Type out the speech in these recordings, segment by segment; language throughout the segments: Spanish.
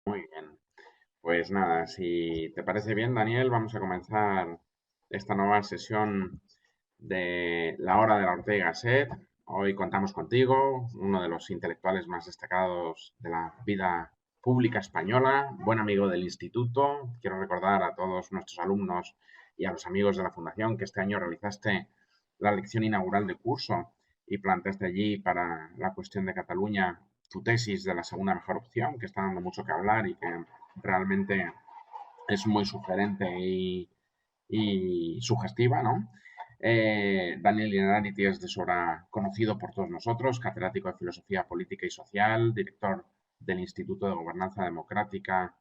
Muy bien. Pues nada, si te parece bien, Daniel, vamos a comenzar esta nueva sesión de la Hora de la Ortega y Gasset. Hoy contamos contigo, uno de los intelectuales más destacados de la vida pública española, buen amigo del instituto. Quiero recordar a todos nuestros alumnos y a los amigos de la Fundación que este año realizaste la lección inaugural del curso y planteaste allí para la cuestión de Cataluña tu tesis de la segunda mejor opción, que está dando mucho que hablar y que realmente es muy sugerente y sugestiva, ¿no? Daniel Innerarity es de sobra conocido por todos nosotros, catedrático de Filosofía Política y Social, director del Instituto de Gobernanza Democrática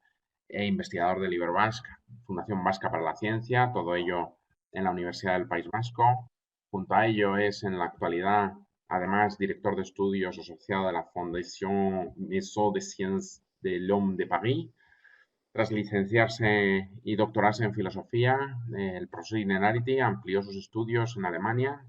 e investigador del Ibervasc, Fundación Vasca para la Ciencia, todo ello en la Universidad del País Vasco. Junto a ello es en la actualidad, además, director de estudios asociado de la Fondation Maison des Sciences de l'Homme de Paris. Tras licenciarse y doctorarse en filosofía, el profesor Innerarity amplió sus estudios en Alemania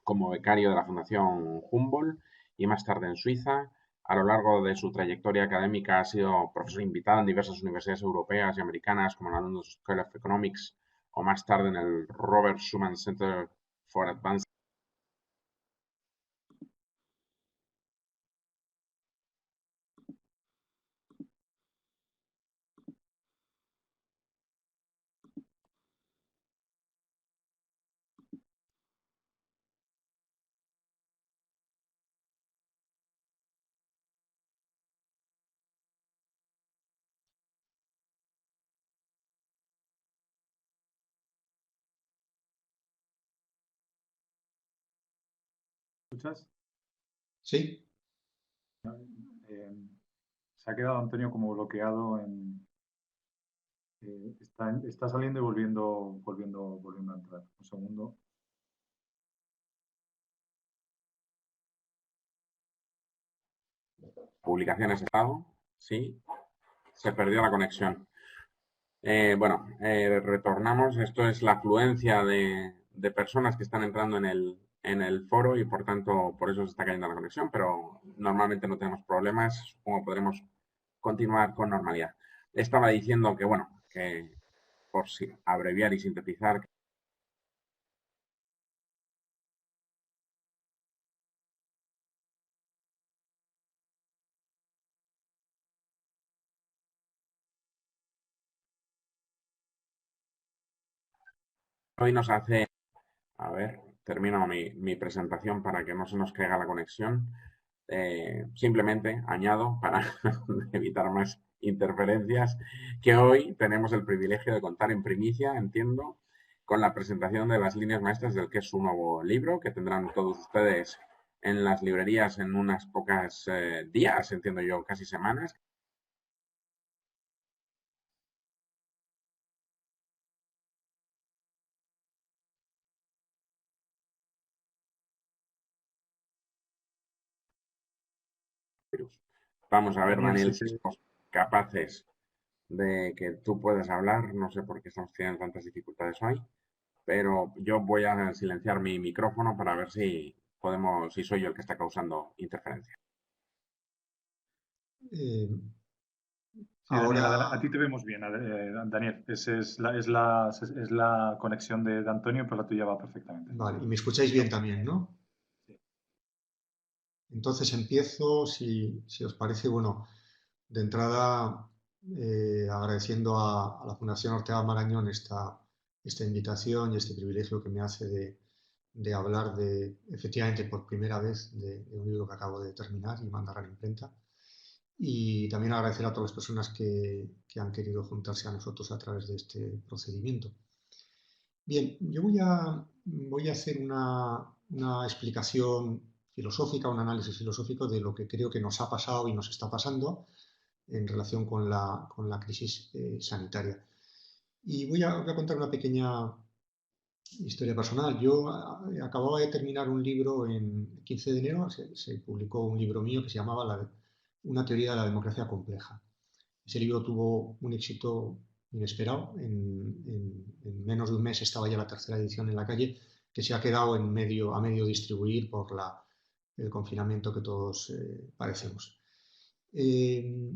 como becario de la Fundación Humboldt y más tarde en Suiza. A lo largo de su trayectoria académica ha sido profesor invitado en diversas universidades europeas y americanas, como en la London School of Economics o más tarde en el Robert Schuman Center for Advanced. ¿Escuchas? Sí, Eh, Se ha quedado Antonio como bloqueado está saliendo y volviendo a entrar. Un segundo. Publicaciones de Estado, sí, se perdió la conexión. Retornamos. Esto es la afluencia de personas que están entrando en el foro y por tanto por eso se está cayendo la conexión, pero normalmente no tenemos problemas, supongo podremos continuar con normalidad. Estaba diciendo que, bueno, que por abreviar y sintetizar, hoy nos hace, a ver, termino mi presentación para que no se nos caiga la conexión. Simplemente añado, para evitar más interferencias, que hoy tenemos el privilegio de contar en primicia, entiendo, con la presentación de las líneas maestras del que es su nuevo libro, que tendrán todos ustedes en las librerías en unas pocas días, entiendo yo, casi semanas. Vamos a ver, Daniel, Daniel, si somos capaces de que tú puedas hablar. No sé por qué estamos teniendo tantas dificultades hoy, pero yo voy a silenciar mi micrófono para ver si podemos, si soy yo el que está causando interferencia. eh, sí, Daniel, ahora, a ti te vemos bien, Daniel. Esa es la conexión de Antonio, pero la tuya va perfectamente. vale, y me escucháis bien también, ¿no? Sí. Entonces empiezo, si os parece, bueno, de entrada agradeciendo a la Fundación Ortega Marañón esta invitación y este privilegio que me hace de hablar efectivamente por primera vez de un libro que acabo de terminar y mandar a la imprenta. Y también agradecer a todas las personas que han querido juntarse a nosotros a través de este procedimiento. Bien, yo voy a hacer una explicación filosófica, un análisis filosófico de lo que creo que nos ha pasado y nos está pasando en relación con la crisis sanitaria. Y voy a contar una pequeña historia personal. Yo acababa de terminar un libro en 15 de enero, se publicó un libro mío que se llamaba Una teoría de la democracia compleja. Ese libro tuvo un éxito inesperado. En menos de un mes estaba ya la tercera edición en la calle, que se ha quedado a medio distribuir por el confinamiento que todos padecemos. Eh,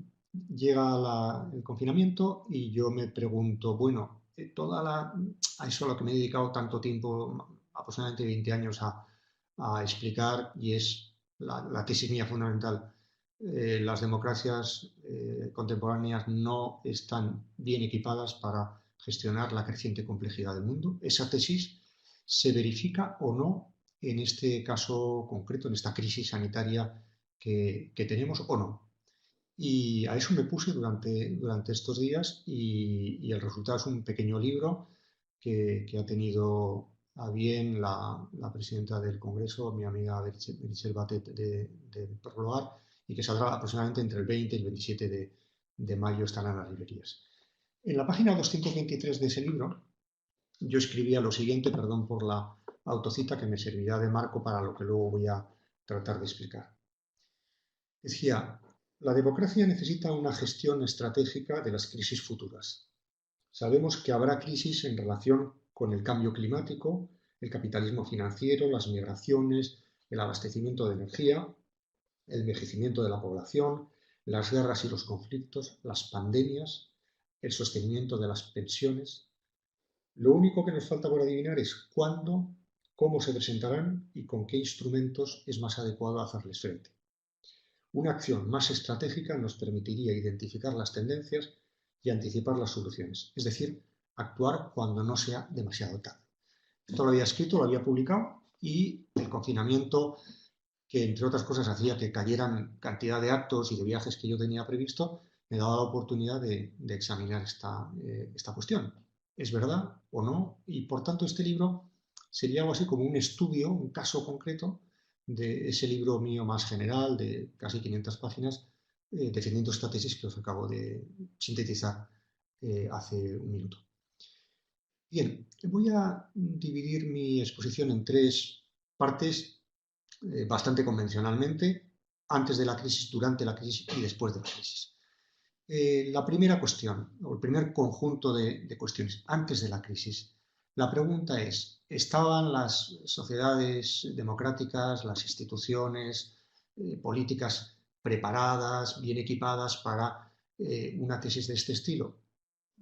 llega el confinamiento y yo me pregunto, bueno, a eso a lo que me he dedicado tanto tiempo, aproximadamente 20 años a explicar, y es la tesis mía fundamental. Las democracias contemporáneas no están bien equipadas para gestionar la creciente complejidad del mundo. Esa tesis se verifica o no en este caso concreto, en esta crisis sanitaria que tenemos o no. Y a eso me puse durante estos días y el resultado es un pequeño libro que ha tenido a bien la presidenta del Congreso, mi amiga Meritxell Batet, de prologar, y que saldrá aproximadamente entre el 20 y el 27 de mayo, estará en las librerías. En la página 223 de ese libro yo escribía lo siguiente, perdón por la autocita que me servirá de marco para lo que luego voy a tratar de explicar. Decía, la democracia necesita una gestión estratégica de las crisis futuras. Sabemos que habrá crisis en relación con el cambio climático, el capitalismo financiero, las migraciones, el abastecimiento de energía, el envejecimiento de la población, las guerras y los conflictos, las pandemias, el sostenimiento de las pensiones. Lo único que nos falta por adivinar es cuándo, cómo se presentarán y con qué instrumentos es más adecuado hacerles frente. Una acción más estratégica nos permitiría identificar las tendencias y anticipar las soluciones, es decir, actuar cuando no sea demasiado tarde. Esto lo había escrito, lo había publicado, y el confinamiento, que entre otras cosas hacía que cayeran cantidad de actos y de viajes que yo tenía previsto, me daba la oportunidad de examinar esta cuestión. ¿Es verdad o no? Y por tanto este libro sería algo así como un estudio, un caso concreto de ese libro mío más general de casi 500 páginas, defendiendo esta tesis que os acabo de sintetizar hace un minuto. Bien, voy a dividir mi exposición en tres partes bastante convencionalmente: antes de la crisis, durante la crisis y después de la crisis. La primera cuestión, o el primer conjunto de cuestiones, antes de la crisis. La pregunta es, ¿estaban las sociedades democráticas, las instituciones políticas preparadas, bien equipadas para una tesis de este estilo?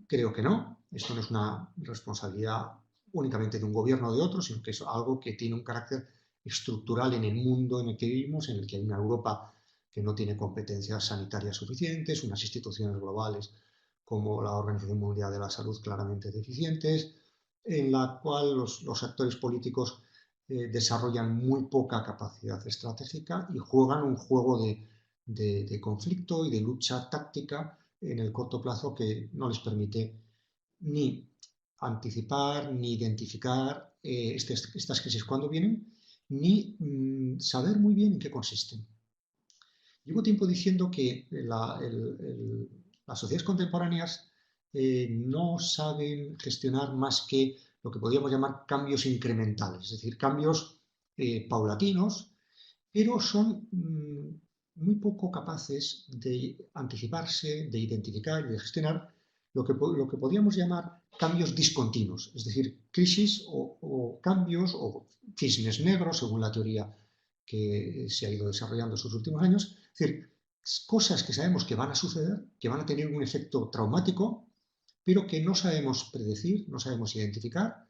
Creo que no. Esto no es una responsabilidad únicamente de un gobierno o de otro, sino que es algo que tiene un carácter estructural en el mundo en el que vivimos, en el que hay una Europa que no tiene competencias sanitarias suficientes, unas instituciones globales como la Organización Mundial de la Salud claramente deficientes, en la cual los actores políticos desarrollan muy poca capacidad estratégica y juegan un juego de conflicto y de lucha táctica en el corto plazo que no les permite ni anticipar, ni identificar estas crisis cuando vienen, ni saber muy bien en qué consisten. Llevo tiempo diciendo que las sociedades contemporáneas no saben gestionar más que lo que podríamos llamar cambios incrementales, es decir, cambios paulatinos, pero son muy poco capaces de anticiparse, de identificar y de gestionar lo que podríamos llamar cambios discontinuos, es decir, crisis o cambios o cisnes negros, según la teoría que se ha ido desarrollando estos últimos años. Es decir, cosas que sabemos que van a suceder, que van a tener un efecto traumático, pero que no sabemos predecir, no sabemos identificar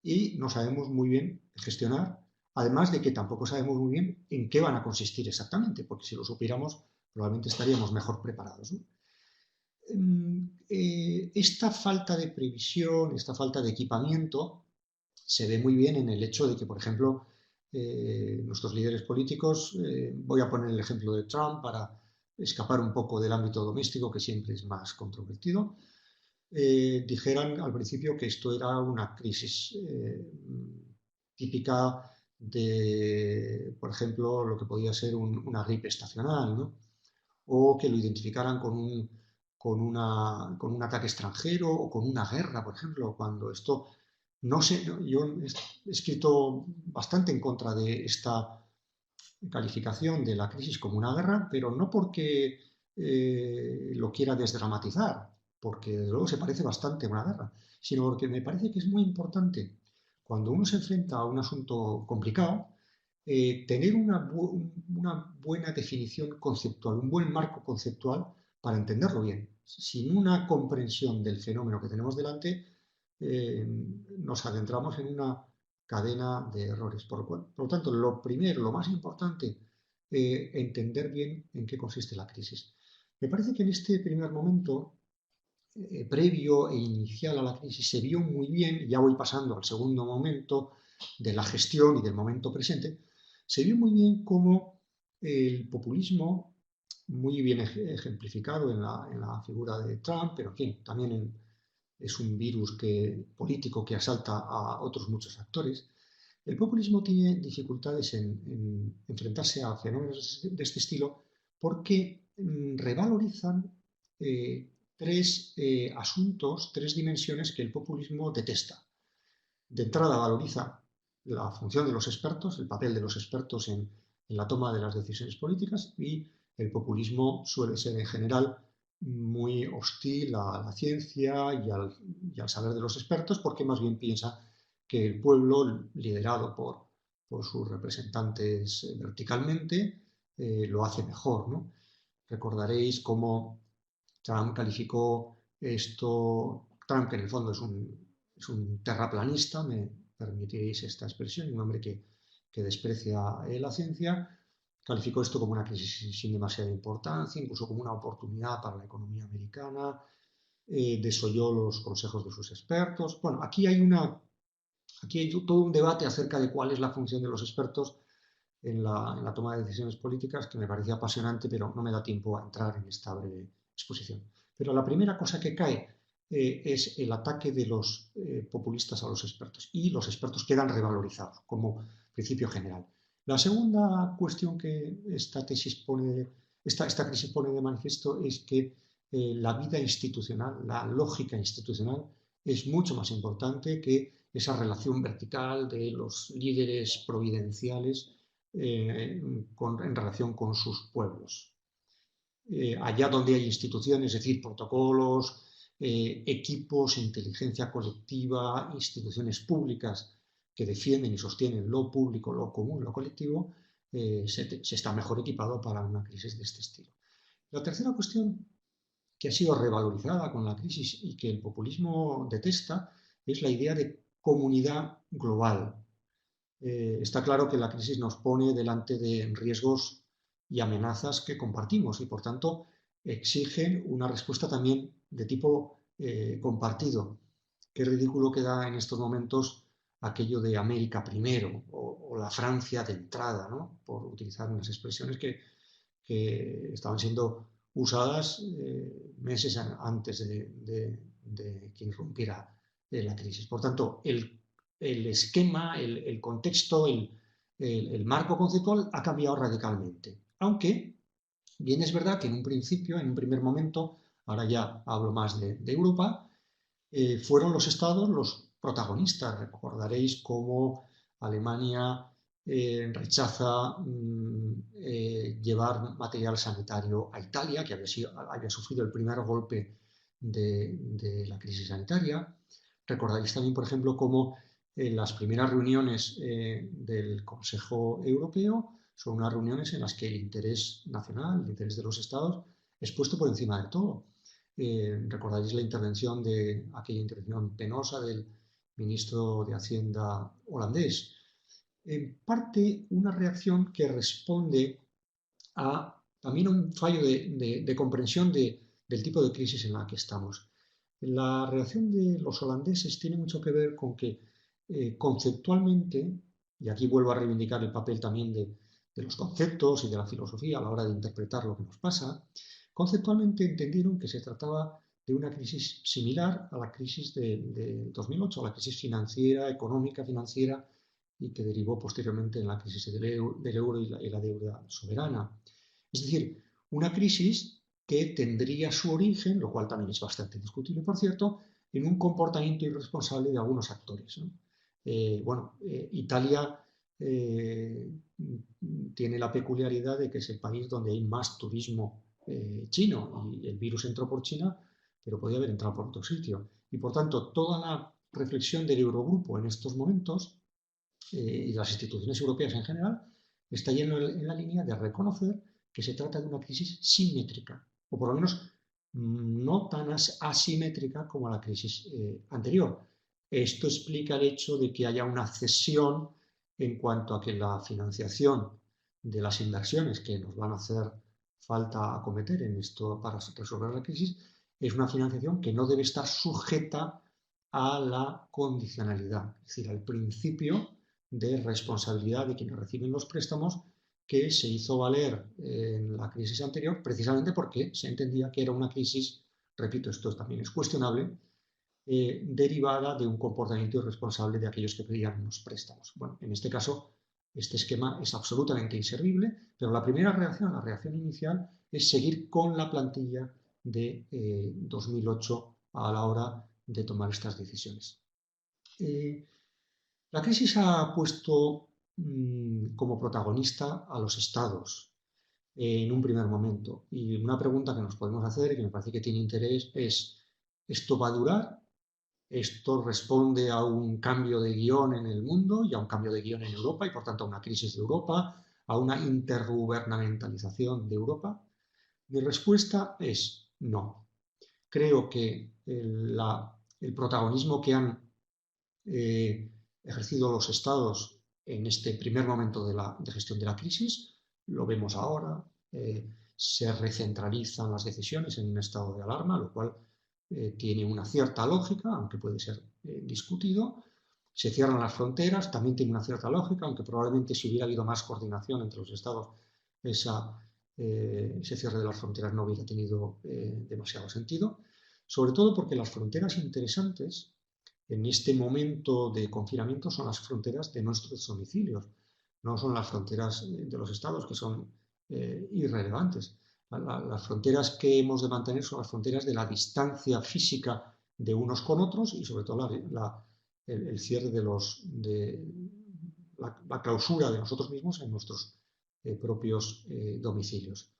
y no sabemos muy bien gestionar, además de que tampoco sabemos muy bien en qué van a consistir exactamente, porque si lo supiéramos probablemente estaríamos mejor preparados, ¿no? Esta falta de previsión, esta falta de equipamiento se ve muy bien en el hecho de que, por ejemplo, nuestros líderes políticos, voy a poner el ejemplo de Trump para escapar un poco del ámbito doméstico, que siempre es más controvertido, dijeran al principio que esto era una crisis típica de, por ejemplo, lo que podía ser una gripe estacional, ¿no? O que lo identificaran con un ataque extranjero o con una guerra, por ejemplo, cuando esto no sé, yo he escrito bastante en contra de esta calificación de la crisis como una guerra, pero no porque lo quiera desdramatizar, porque desde luego se parece bastante a una guerra, sino porque me parece que es muy importante, cuando uno se enfrenta a un asunto complicado, tener una buena definición conceptual, un buen marco conceptual para entenderlo bien. Sin una comprensión del fenómeno que tenemos delante, nos adentramos en una cadena de errores. Por lo tanto, lo primero, lo más importante, entender bien en qué consiste la crisis. Me parece que en este primer momento, previo e inicial a la crisis, se vio muy bien, ya voy pasando al segundo momento de la gestión y del momento presente, se vio muy bien cómo el populismo, muy bien ejemplificado en la figura de Trump, pero en fin, también es un virus político que asalta a otros muchos actores. El populismo tiene dificultades en enfrentarse a fenómenos de este estilo porque revalorizan tres asuntos, tres dimensiones que el populismo detesta. De entrada valoriza la función de los expertos, el papel de los expertos en la toma de las decisiones políticas, y el populismo suele ser en general muy hostil a la ciencia y al saber de los expertos, porque más bien piensa que el pueblo, liderado por sus representantes verticalmente, lo hace mejor, ¿no? Recordaréis cómo Trump calificó esto, Trump que en el fondo es un terraplanista, me permitiréis esta expresión, un hombre que desprecia la ciencia, calificó esto como una crisis sin demasiada importancia, incluso como una oportunidad para la economía americana, desoyó los consejos de sus expertos. Bueno, aquí hay todo un debate acerca de cuál es la función de los expertos en la toma de decisiones políticas, que me parece apasionante, pero no me da tiempo a entrar en esta breve exposición. Pero la primera cosa que cae es el ataque de los populistas a los expertos, y los expertos quedan revalorizados como principio general. La segunda cuestión que esta crisis pone de manifiesto es que la vida institucional, la lógica institucional, es mucho más importante que esa relación vertical de los líderes providenciales en relación con sus pueblos. Allá donde hay instituciones, es decir, protocolos, equipos, inteligencia colectiva, instituciones públicas que defienden y sostienen lo público, lo común, lo colectivo, se está mejor equipado para una crisis de este estilo. La tercera cuestión que ha sido revalorizada con la crisis y que el populismo detesta es la idea de comunidad global. Está claro que la crisis nos pone delante de riesgos y amenazas que compartimos y, por tanto, exigen una respuesta también de tipo compartido. Qué ridículo queda en estos momentos aquello de América primero o la Francia de entrada, ¿no? Por utilizar unas expresiones que estaban siendo usadas meses antes de que irrumpiera la crisis. Por tanto, el esquema, el contexto, el marco conceptual ha cambiado radicalmente. Aunque bien es verdad que en un principio, en un primer momento, ahora ya hablo más de Europa, fueron los estados los protagonistas. Recordaréis cómo Alemania rechaza llevar material sanitario a Italia, que había sufrido el primer golpe de la crisis sanitaria. Recordaréis también, por ejemplo, cómo las primeras reuniones del Consejo Europeo son unas reuniones en las que el interés nacional, el interés de los estados, es puesto por encima de todo. Recordaréis aquella intervención penosa del ministro de Hacienda holandés. En parte una reacción que responde también a un fallo de comprensión del tipo de crisis en la que estamos. La reacción de los holandeses tiene mucho que ver con que conceptualmente, y aquí vuelvo a reivindicar el papel también de los conceptos y de la filosofía a la hora de interpretar lo que nos pasa, conceptualmente entendieron que se trataba de una crisis similar a la crisis de 2008, a la crisis económica financiera, y que derivó posteriormente en la crisis del euro y la deuda soberana. Es decir, una crisis que tendría su origen, lo cual también es bastante discutible, por cierto, en un comportamiento irresponsable de algunos actores, ¿no? Italia tiene la peculiaridad de que es el país donde hay más turismo chino, y el virus entró por China, pero podía haber entrado por otro sitio. Y por tanto, toda la reflexión del Eurogrupo en estos momentos y las instituciones europeas en general está yendo en la línea de reconocer que se trata de una crisis simétrica, o por lo menos no tan asimétrica como la crisis anterior. Esto explica el hecho de que haya una cesión en cuanto a que la financiación de las inversiones que nos van a hacer falta acometer en esto para resolver la crisis es una financiación que no debe estar sujeta a la condicionalidad, es decir, al principio de responsabilidad de quienes reciben los préstamos que se hizo valer en la crisis anterior precisamente porque se entendía que era una crisis, repito, esto también es cuestionable, derivada de un comportamiento irresponsable de aquellos que pedían los préstamos. Bueno, en este caso, este esquema es absolutamente inservible, pero la primera reacción, la reacción inicial, es seguir con la plantilla de 2008 a la hora de tomar estas decisiones. La crisis ha puesto como protagonista a los estados en un primer momento. Y una pregunta que nos podemos hacer y que me parece que tiene interés es, ¿esto va a durar? ¿Esto responde a un cambio de guión en el mundo y a un cambio de guión en Europa y por tanto a una crisis de Europa, a una intergubernamentalización de Europa? Mi respuesta es no. Creo que el protagonismo que han ejercido los estados en este primer momento de gestión de la crisis, lo vemos ahora, se recentralizan las decisiones en un estado de alarma, lo cual tiene una cierta lógica, aunque puede ser discutido. Se cierran las fronteras, también tiene una cierta lógica, aunque probablemente si hubiera habido más coordinación entre los estados, ese cierre de las fronteras no hubiera tenido demasiado sentido. Sobre todo porque las fronteras interesantes en este momento de confinamiento son las fronteras de nuestros domicilios, no son las fronteras de los estados que son irrelevantes. Las fronteras que hemos de mantener son las fronteras de la distancia física de unos con otros y sobre todo el cierre de la clausura de nosotros mismos en nuestros propios domicilios.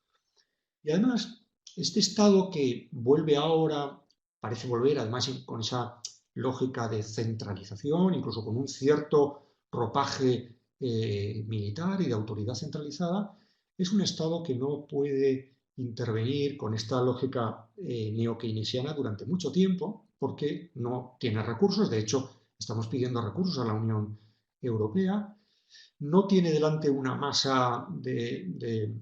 Y además, este estado que vuelve ahora, parece volver además con esa lógica de centralización, incluso con un cierto ropaje militar y de autoridad centralizada, es un Estado que no puede intervenir con esta lógica neo-keynesiana durante mucho tiempo porque no tiene recursos. De hecho, estamos pidiendo recursos a la Unión Europea. No tiene delante una masa de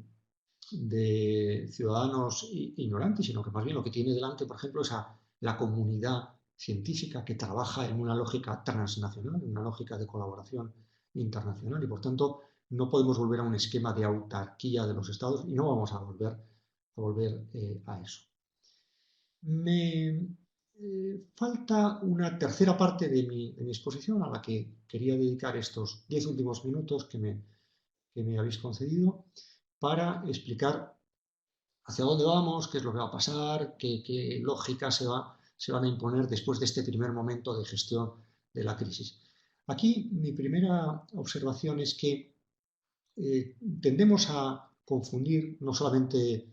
ciudadanos ignorantes, sino que más bien lo que tiene delante, por ejemplo, es a la comunidad científica que trabaja en una lógica transnacional, en una lógica de colaboración internacional y por tanto no podemos volver a un esquema de autarquía de los estados y no vamos a volver a eso. Me falta una tercera parte de mi exposición a la que quería dedicar estos 10 últimos minutos que me habéis concedido para explicar hacia dónde vamos, qué es lo que va a pasar, qué lógicas se van a imponer después de este primer momento de gestión de la crisis. Aquí mi primera observación es que tendemos a confundir no solamente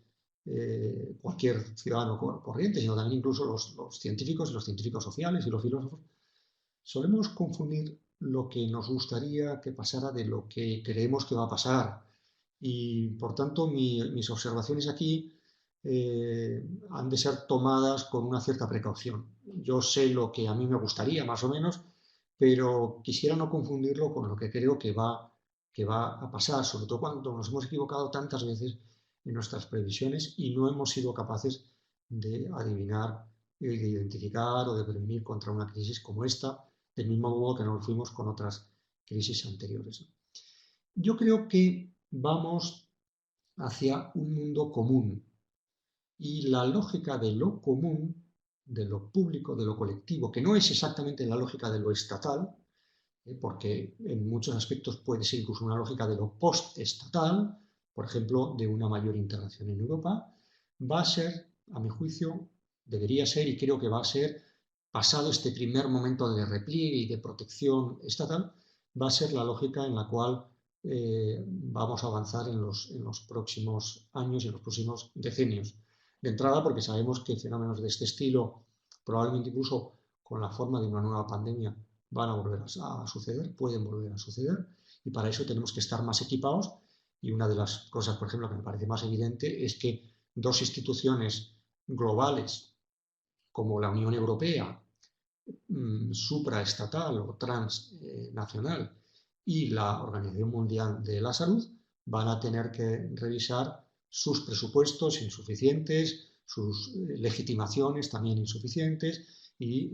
cualquier ciudadano corriente, sino también incluso los científicos y los científicos sociales y los filósofos. Solemos confundir lo que nos gustaría que pasara de lo que creemos que va a pasar. Y por tanto mis observaciones aquí han de ser tomadas con una cierta precaución. Yo sé lo que a mí me gustaría, más o menos, pero quisiera no confundirlo con lo que creo que va a pasar, sobre todo cuando nos hemos equivocado tantas veces en nuestras previsiones y no hemos sido capaces de adivinar, de identificar o de prevenir contra una crisis como esta, del mismo modo que no lo fuimos con otras crisis anteriores. Yo creo que vamos hacia un mundo común y la lógica de lo común, de lo público, de lo colectivo, que no es exactamente la lógica de lo estatal, porque en muchos aspectos puede ser incluso una lógica de lo post-estatal, por ejemplo, de una mayor integración en Europa, va a ser, a mi juicio, debería ser y creo que va a ser, pasado este primer momento de repliegue y de protección estatal, va a ser la lógica en la cual vamos a avanzar en los próximos años y en los próximos decenios. De entrada, porque sabemos que fenómenos de este estilo, probablemente incluso con la forma de una nueva pandemia, van a volver a suceder, pueden volver a suceder, y para eso tenemos que estar más equipados. Y una de las cosas, por ejemplo, que me parece más evidente es que dos instituciones globales como la Unión Europea, supraestatal o transnacional, y la Organización Mundial de la Salud van a tener que revisar sus presupuestos insuficientes, sus legitimaciones también insuficientes y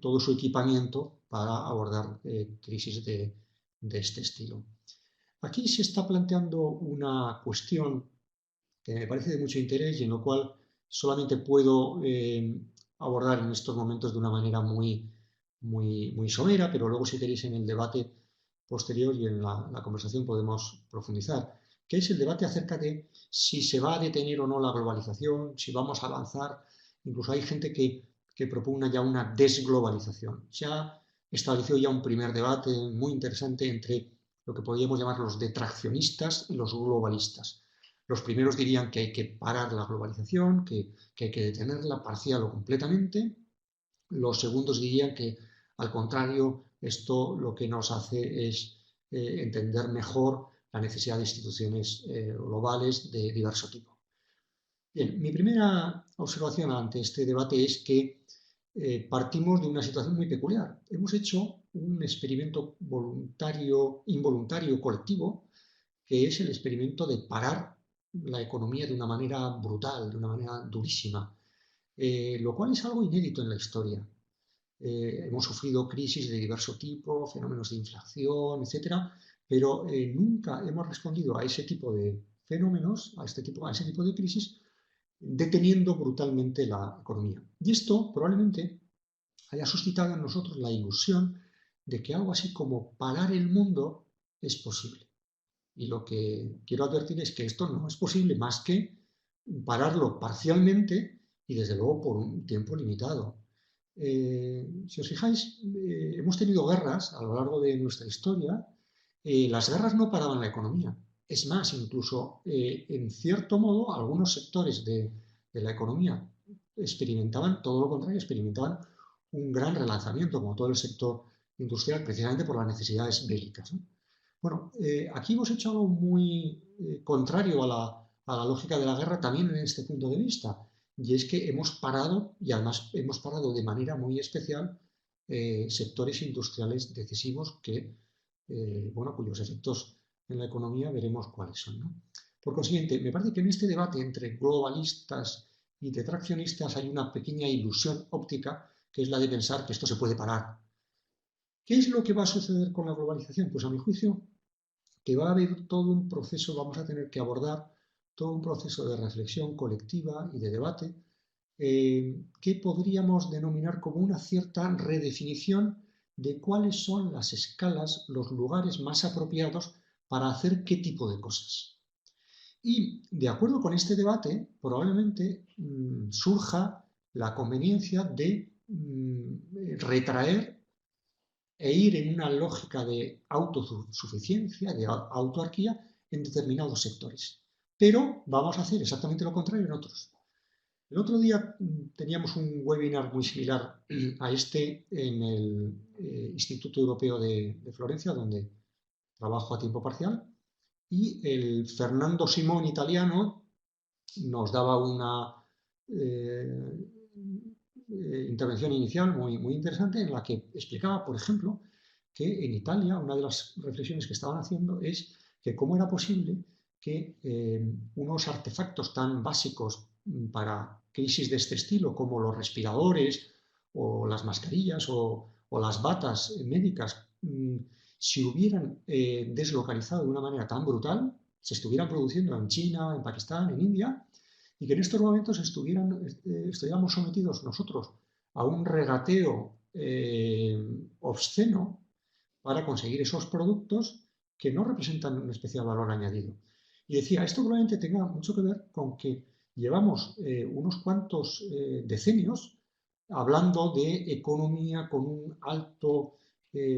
todo su equipamiento para abordar crisis de este estilo. Aquí se está planteando una cuestión que me parece de mucho interés y en lo cual solamente puedo abordar en estos momentos de una manera muy somera, pero luego si queréis en el debate posterior y en la conversación podemos profundizar, que es el debate acerca de si se va a detener o no la globalización, si vamos a avanzar. Incluso hay gente que propugna ya una desglobalización. Se ha establecido ya un primer debate muy interesante entre lo que podríamos llamar los detraccionistas y los globalistas. Los primeros dirían que hay que parar la globalización, que hay que detenerla parcial o completamente. Los segundos dirían que, al contrario, esto lo que nos hace es entender mejor la necesidad de instituciones globales de diverso tipo. Bien, mi primera observación ante este debate es que partimos de una situación muy peculiar. Hemos hecho un experimento involuntario, colectivo, que es el experimento de parar la economía de una manera brutal, de una manera durísima, lo cual es algo inédito en la historia. Hemos sufrido crisis de diverso tipo, fenómenos de inflación, etcétera, pero nunca hemos respondido a ese tipo de fenómenos, a ese tipo de crisis, deteniendo brutalmente la economía. Y esto probablemente haya suscitado en nosotros la ilusión de que algo así como parar el mundo es posible. Y lo que quiero advertir es que esto no es posible más que pararlo parcialmente y desde luego por un tiempo limitado. Si os fijáis, hemos tenido guerras a lo largo de nuestra historia. Las guerras no paraban la economía. Es más, incluso en cierto modo, algunos sectores de la economía experimentaban todo lo contrario, experimentaban un gran relanzamiento, como todo el sector industrial, precisamente por las necesidades bélicas, ¿no? Bueno, aquí hemos hecho algo muy contrario a la lógica de la guerra también en este punto de vista, y es que hemos parado, y además hemos parado de manera muy especial, sectores industriales decisivos cuyos efectos en la economía veremos cuáles son, ¿no? Por consiguiente, me parece que en este debate entre globalistas y detraccionistas hay una pequeña ilusión óptica, que es la de pensar que esto se puede parar. ¿Qué es lo que va a suceder con la globalización? Pues a mi juicio, que va a haber todo un proceso, vamos a tener que abordar todo un proceso de reflexión colectiva y de debate que podríamos denominar como una cierta redefinición de cuáles son las escalas, los lugares más apropiados para hacer qué tipo de cosas. Y de acuerdo con este debate, probablemente surja la conveniencia de retraer e ir en una lógica de autosuficiencia, de autarquía en determinados sectores. Pero vamos a hacer exactamente lo contrario en otros. El otro día teníamos un webinar muy similar a este en el Instituto Europeo de Florencia, donde trabajo a tiempo parcial, y el Fernando Simón italiano nos daba una intervención inicial muy interesante en la que explicaba, por ejemplo, que en Italia una de las reflexiones que estaban haciendo es que cómo era posible que unos artefactos tan básicos para crisis de este estilo como los respiradores o las mascarillas o las batas médicas se hubieran deslocalizado de una manera tan brutal, se estuvieran produciendo en China, en Pakistán, en India, y que en estos momentos estuviéramos sometidos nosotros a un regateo obsceno para conseguir esos productos que no representan un especial valor añadido. Y decía, esto probablemente tenga mucho que ver con que llevamos unos cuantos decenios hablando de economía con un alto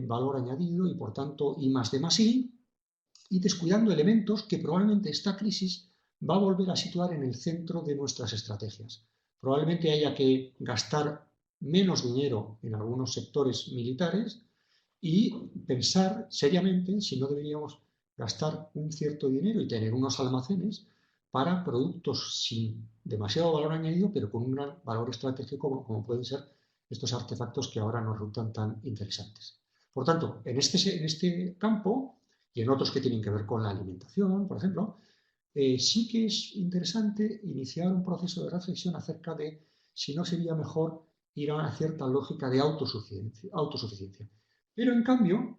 valor añadido y por tanto I+D+I, y descuidando elementos que probablemente esta crisis va a volver a situar en el centro de nuestras estrategias. Probablemente haya que gastar menos dinero en algunos sectores militares y pensar seriamente si no deberíamos gastar un cierto dinero y tener unos almacenes para productos sin demasiado valor añadido, pero con un gran valor estratégico, como pueden ser estos artefactos que ahora nos resultan tan interesantes. Por tanto, en este campo y en otros que tienen que ver con la alimentación, por ejemplo, sí que es interesante iniciar un proceso de reflexión acerca de si no sería mejor ir a una cierta lógica de autosuficiencia. Pero en cambio,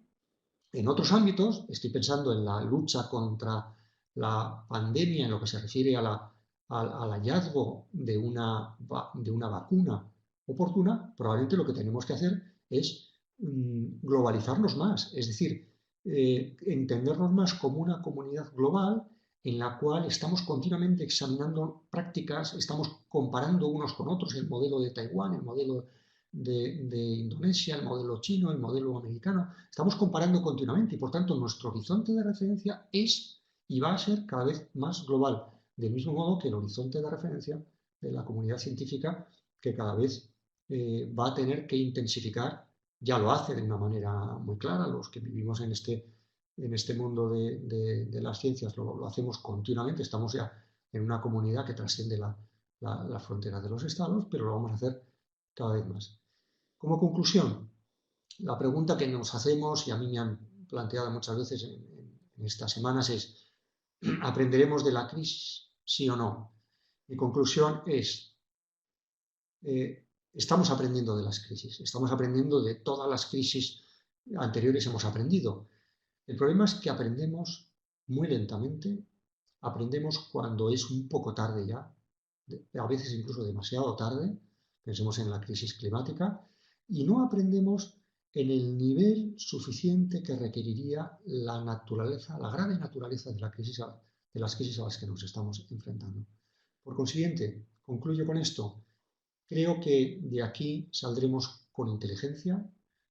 en otros ámbitos, estoy pensando en la lucha contra la pandemia en lo que se refiere al hallazgo de una vacuna oportuna, probablemente lo que tenemos que hacer es globalizarnos más, es decir, entendernos más como una comunidad global en la cual estamos continuamente examinando prácticas, estamos comparando unos con otros el modelo de Taiwán, el modelo de Indonesia, el modelo chino, el modelo americano. Estamos comparando continuamente y, por tanto, nuestro horizonte de referencia es y va a ser cada vez más global, del mismo modo que el horizonte de referencia de la comunidad científica, que cada vez va a tener que intensificar, ya lo hace de una manera muy clara, los que vivimos en este mundo de las ciencias lo hacemos continuamente, estamos ya en una comunidad que trasciende las fronteras de los estados, pero lo vamos a hacer cada vez más. Como conclusión, la pregunta que nos hacemos, y a mí me han planteado muchas veces en estas semanas, es: ¿aprenderemos de la crisis, sí o no? Mi conclusión es: estamos aprendiendo de las crisis, estamos aprendiendo de todas las crisis anteriores, hemos aprendido. El problema es que aprendemos muy lentamente, aprendemos cuando es un poco tarde ya, a veces incluso demasiado tarde, pensemos en la crisis climática, y no aprendemos en el nivel suficiente que requeriría la naturaleza, la grave naturaleza de las crisis a las que nos estamos enfrentando. Por consiguiente, concluyo con esto. Creo que de aquí saldremos con inteligencia,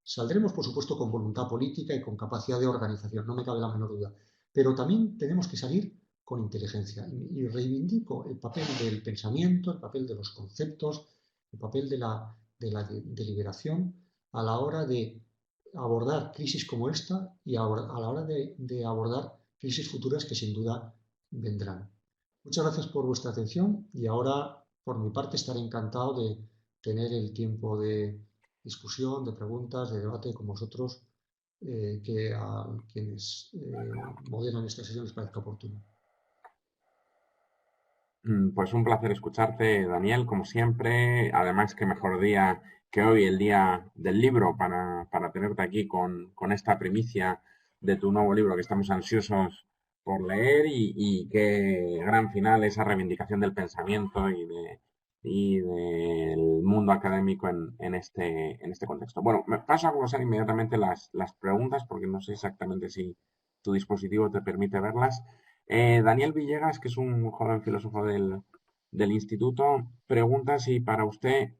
saldremos por supuesto con voluntad política y con capacidad de organización, no me cabe la menor duda, pero también tenemos que salir con inteligencia y reivindico el papel del pensamiento, el papel de los conceptos, el papel de la deliberación a la hora de abordar crisis como esta y a la hora de abordar crisis futuras que sin duda vendrán. Muchas gracias por vuestra atención y ahora, por mi parte, estaré encantado de tener el tiempo de discusión, de preguntas, de debate con vosotros, que a quienes moderan esta sesión les parezca oportuno. Pues un placer escucharte, Daniel, como siempre. Además, qué mejor día que hoy, el día del libro, para tenerte aquí con esta primicia de tu nuevo libro que estamos ansiosos por leer y qué gran final esa reivindicación del pensamiento y del mundo académico en este contexto. Bueno, me paso a glosar inmediatamente las preguntas porque no sé exactamente si tu dispositivo te permite verlas. Daniel Villegas, que es un joven filósofo del instituto, pregunta si para usted,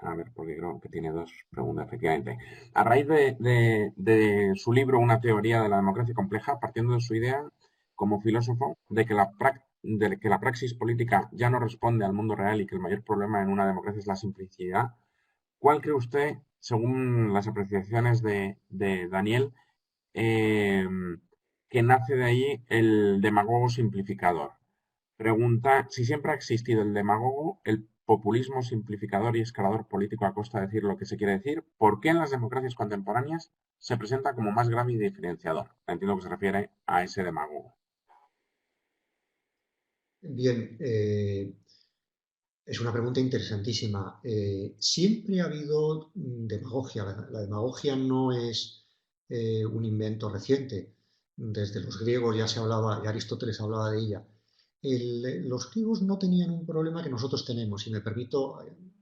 a ver, porque creo que tiene dos preguntas, efectivamente. A raíz de su libro Una teoría de la democracia compleja, partiendo de su idea como filósofo de que la praxis política ya no responde al mundo real y que el mayor problema en una democracia es la simplicidad, ¿cuál cree usted, según las apreciaciones de Daniel, eh, que nace de ahí el demagogo simplificador? Pregunta si siempre ha existido el demagogo, el populismo simplificador y escalador político a costa de decir lo que se quiere decir. ¿Por qué en las democracias contemporáneas se presenta como más grave y diferenciador? Entiendo que se refiere a ese demagogo. Bien, es una pregunta interesantísima. Siempre ha habido demagogia. La demagogia no es un invento reciente. Desde los griegos ya se hablaba, y Aristóteles hablaba de ella. Los griegos no tenían un problema que nosotros tenemos. Si me permito,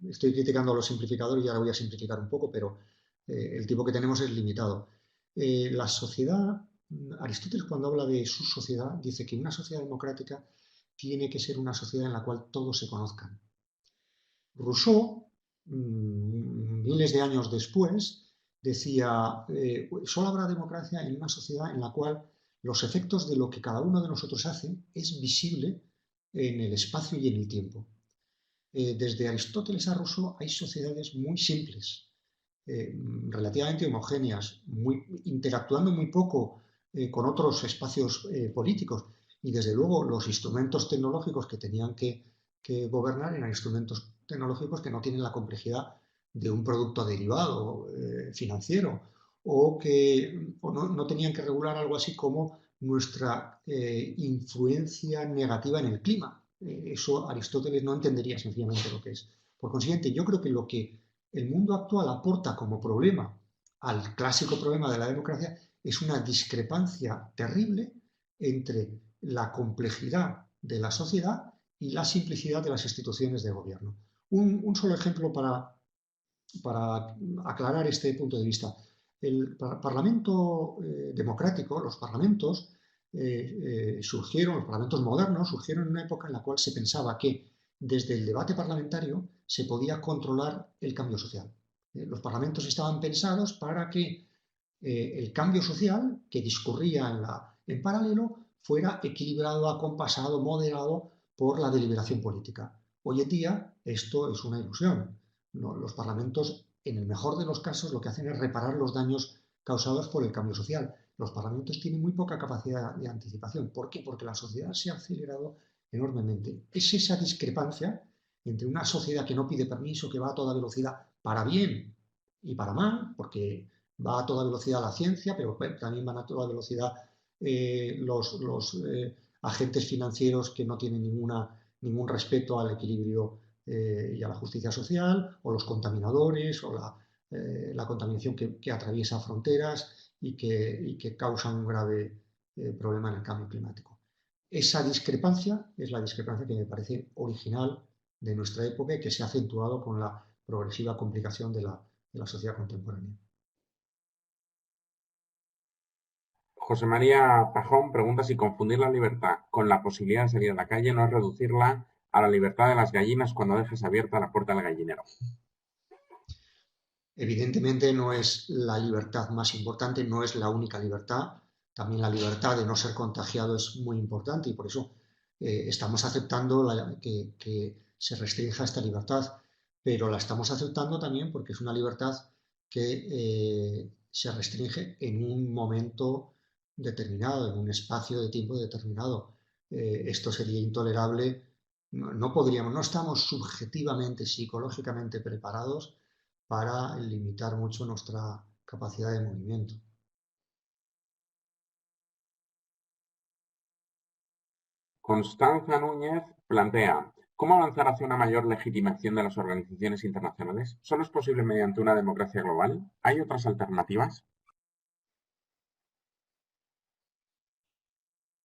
estoy criticando a los simplificadores y ahora voy a simplificar un poco, pero el tipo que tenemos es limitado. La sociedad, Aristóteles cuando habla de su sociedad, dice que una sociedad democrática tiene que ser una sociedad en la cual todos se conozcan. Rousseau, miles de años después, decía, solo habrá democracia en una sociedad en la cual los efectos de lo que cada uno de nosotros hace es visible en el espacio y en el tiempo. Desde Aristóteles a Rousseau hay sociedades muy simples, relativamente homogéneas, interactuando muy poco con otros espacios políticos, Y desde luego los instrumentos tecnológicos que tenían que gobernar eran instrumentos tecnológicos que no tienen la complejidad de un producto derivado financiero o no tenían que regular algo así como nuestra influencia negativa en el clima. Eso Aristóteles no entendería sencillamente lo que es. Por consiguiente, yo creo que lo que el mundo actual aporta como problema al clásico problema de la democracia es una discrepancia terrible entre la complejidad de la sociedad y la simplicidad de las instituciones de gobierno. Un solo ejemplo para aclarar este punto de vista. El Parlamento democrático, los parlamentos surgieron, los parlamentos modernos surgieron en una época en la cual se pensaba que desde el debate parlamentario se podía controlar el cambio social. Los parlamentos estaban pensados para que el cambio social que discurría en paralelo fuera equilibrado, acompasado, moderado por la deliberación política. Hoy en día esto es una ilusión. No, los parlamentos, en el mejor de los casos, lo que hacen es reparar los daños causados por el cambio social. Los parlamentos tienen muy poca capacidad de anticipación. ¿Por qué? Porque la sociedad se ha acelerado enormemente. Es esa discrepancia entre una sociedad que no pide permiso, que va a toda velocidad para bien y para mal, porque va a toda velocidad la ciencia, pero también van a toda velocidad los agentes financieros que no tienen ningún respeto al equilibrio y a la justicia social, o los contaminadores, o la contaminación que atraviesa fronteras y que causa un grave problema en el cambio climático. Esa discrepancia es la discrepancia que me parece original de nuestra época y que se ha acentuado con la progresiva complicación de la sociedad contemporánea. José María Pajón pregunta si confundir la libertad con la posibilidad de salir a la calle no es reducirla a la libertad de las gallinas cuando dejes abierta la puerta del gallinero. Evidentemente no es la libertad más importante, no es la única libertad. También la libertad de no ser contagiado es muy importante y por eso estamos aceptando que se restrinja esta libertad, pero la estamos aceptando también porque es una libertad que se restringe en un momento determinado, en un espacio de tiempo determinado. Esto sería intolerable. No estamos subjetivamente, psicológicamente preparados para limitar mucho nuestra capacidad de movimiento. Constanza Núñez plantea, ¿cómo avanzar hacia una mayor legitimación de las organizaciones internacionales? ¿Solo es posible mediante una democracia global? ¿Hay otras alternativas?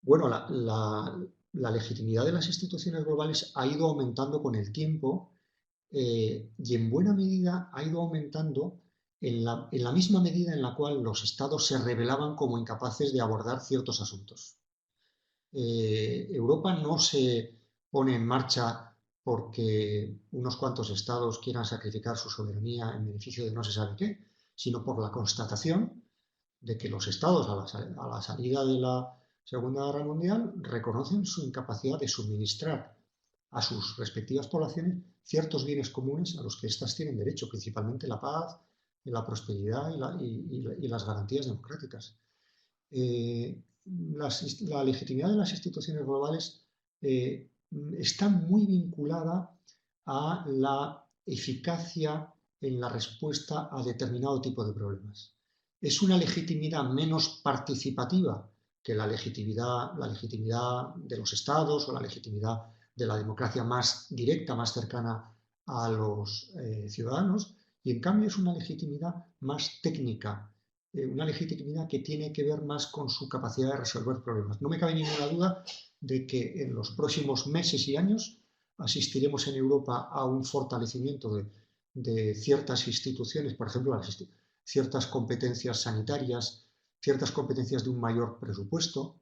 Bueno, la legitimidad de las instituciones globales ha ido aumentando con el tiempo y en buena medida ha ido aumentando en la misma medida en la cual los estados se revelaban como incapaces de abordar ciertos asuntos. Europa no se pone en marcha porque unos cuantos estados quieran sacrificar su soberanía en beneficio de no se sabe qué, sino por la constatación de que los estados a la salida de la Segunda Guerra Mundial reconocen su incapacidad de suministrar a sus respectivas poblaciones ciertos bienes comunes a los que éstas tienen derecho, principalmente la paz, la prosperidad y las garantías democráticas. La legitimidad de las instituciones globales está muy vinculada a la eficacia en la respuesta a determinado tipo de problemas. Es una legitimidad menos participativa que la legitimidad de los estados o la legitimidad de la democracia más directa, más cercana a los ciudadanos, y en cambio es una legitimidad más técnica, una legitimidad que tiene que ver más con su capacidad de resolver problemas. No me cabe ninguna duda de que en los próximos meses y años asistiremos en Europa a un fortalecimiento de ciertas instituciones, por ejemplo, ciertas competencias sanitarias, ciertas competencias de un mayor presupuesto,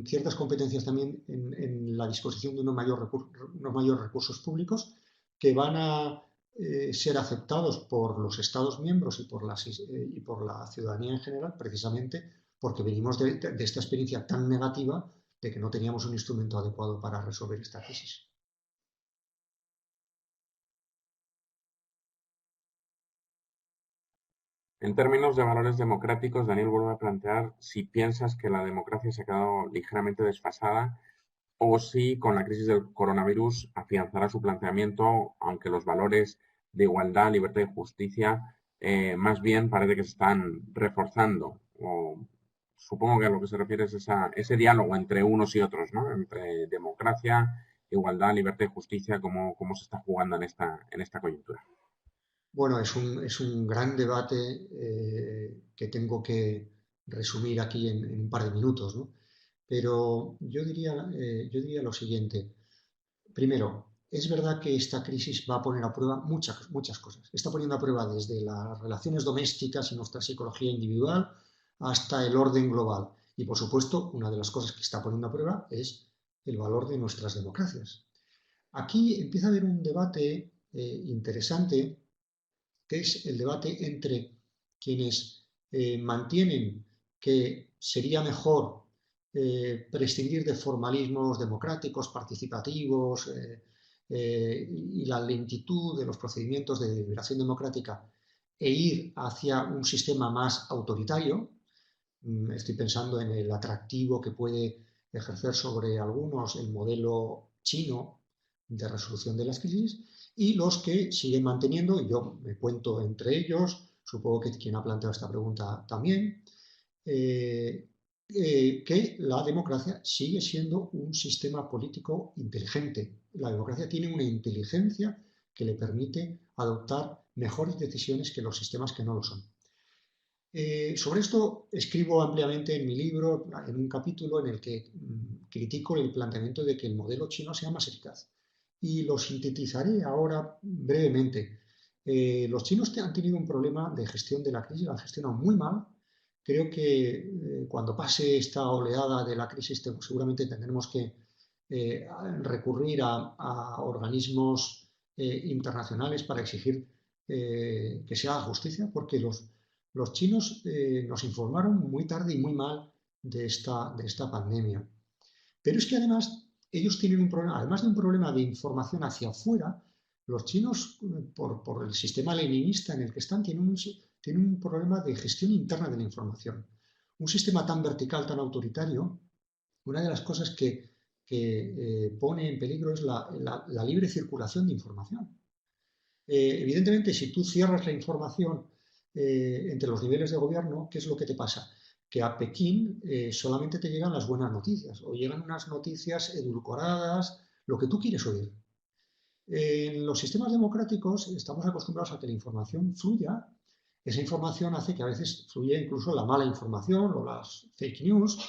ciertas competencias también en la disposición de unos mayores recursos públicos que van a ser aceptados por los Estados miembros y por la ciudadanía en general, precisamente porque venimos de esta experiencia tan negativa de que no teníamos un instrumento adecuado para resolver esta crisis. En términos de valores democráticos, Daniel vuelve a plantear si piensas que la democracia se ha quedado ligeramente desfasada o si con la crisis del coronavirus afianzará su planteamiento, aunque los valores de igualdad, libertad y justicia más bien parece que se están reforzando. Supongo que a lo que se refiere es ese diálogo entre unos y otros, ¿no? Entre democracia, igualdad, libertad y justicia, cómo se está jugando en esta coyuntura. Bueno, es un gran debate que tengo que resumir aquí en un par de minutos, ¿no? Pero yo diría lo siguiente. Primero, es verdad que esta crisis va a poner a prueba muchas cosas. Está poniendo a prueba desde las relaciones domésticas y nuestra psicología individual hasta el orden global. Y por supuesto, una de las cosas que está poniendo a prueba es el valor de nuestras democracias. Aquí empieza a haber un debate interesante, que es el debate entre quienes mantienen que sería mejor prescindir de formalismos democráticos, participativos y la lentitud de los procedimientos de deliberación democrática e ir hacia un sistema más autoritario. Estoy pensando en el atractivo que puede ejercer sobre algunos el modelo chino de resolución de las crisis y los que siguen manteniendo, y yo me cuento entre ellos, supongo que quien ha planteado esta pregunta también, que la democracia sigue siendo un sistema político inteligente. La democracia tiene una inteligencia que le permite adoptar mejores decisiones que los sistemas que no lo son. Sobre esto escribo ampliamente en mi libro, en un capítulo en el que critico el planteamiento de que el modelo chino sea más eficaz. Y lo sintetizaré ahora brevemente. Los chinos han tenido un problema de gestión de la crisis, la han gestionado muy mal. Creo que cuando pase esta oleada de la crisis seguramente tendremos que recurrir a organismos internacionales para exigir que se haga justicia, porque los chinos nos informaron muy tarde y muy mal de esta pandemia. Pero es que además ellos tienen un problema, además de un problema de información hacia afuera, los chinos, por el sistema leninista en el que están, tienen un problema de gestión interna de la información. Un sistema tan vertical, tan autoritario, una de las cosas que pone en peligro es la libre circulación de información. Evidentemente, si tú cierras la información entre los niveles de gobierno, ¿qué es lo que te pasa? Que a Pekín solamente te llegan las buenas noticias o llegan unas noticias edulcoradas, lo que tú quieres oír. En los sistemas democráticos estamos acostumbrados a que la información fluya. Esa información hace que a veces fluya incluso la mala información o las fake news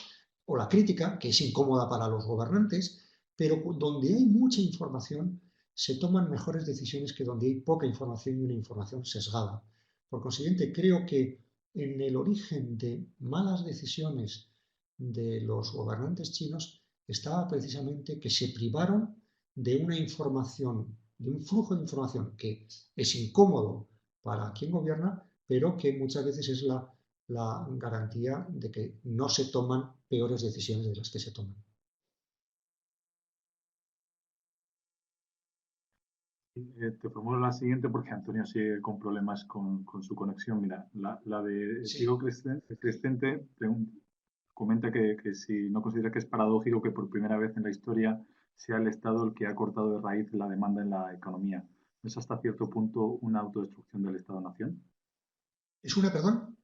o la crítica, que es incómoda para los gobernantes, pero donde hay mucha información se toman mejores decisiones que donde hay poca información y una información sesgada. Por consiguiente, creo que en el origen de malas decisiones de los gobernantes chinos estaba precisamente que se privaron de una información, de un flujo de información que es incómodo para quien gobierna, pero que muchas veces es la garantía de que no se toman peores decisiones de las que se toman. Te formulo la siguiente porque Antonio sigue con problemas con su conexión. Mira, la de Sí. Sigo Crescente comenta que si no considera que es paradójico que por primera vez en la historia sea el Estado el que ha cortado de raíz la demanda en la economía. ¿Es hasta cierto punto una autodestrucción del Estado-Nación? ¿Es una, perdón?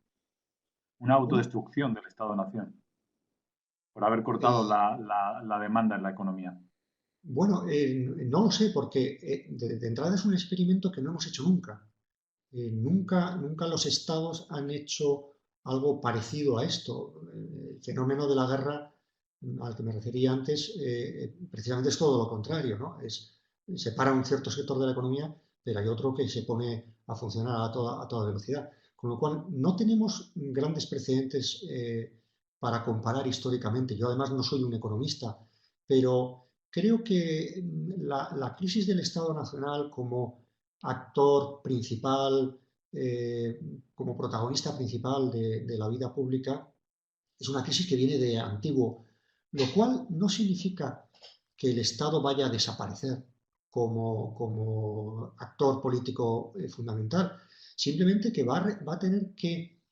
Una ¿Una? autodestrucción del Estado-Nación por haber cortado la demanda en la economía. Bueno, no lo sé, porque de entrada es un experimento que no hemos hecho nunca. Nunca los estados han hecho algo parecido a esto. El fenómeno de la guerra al que me refería antes, precisamente es todo lo contrario, ¿no? Separa un cierto sector de la economía, pero hay otro que se pone a funcionar a toda velocidad. Con lo cual, no tenemos grandes precedentes para comparar históricamente. Yo además no soy un economista, pero creo que la crisis del Estado Nacional como actor principal, como protagonista principal de la vida pública, es una crisis que viene de antiguo, lo cual no significa que el Estado vaya a desaparecer como actor político fundamental, simplemente que va a tener que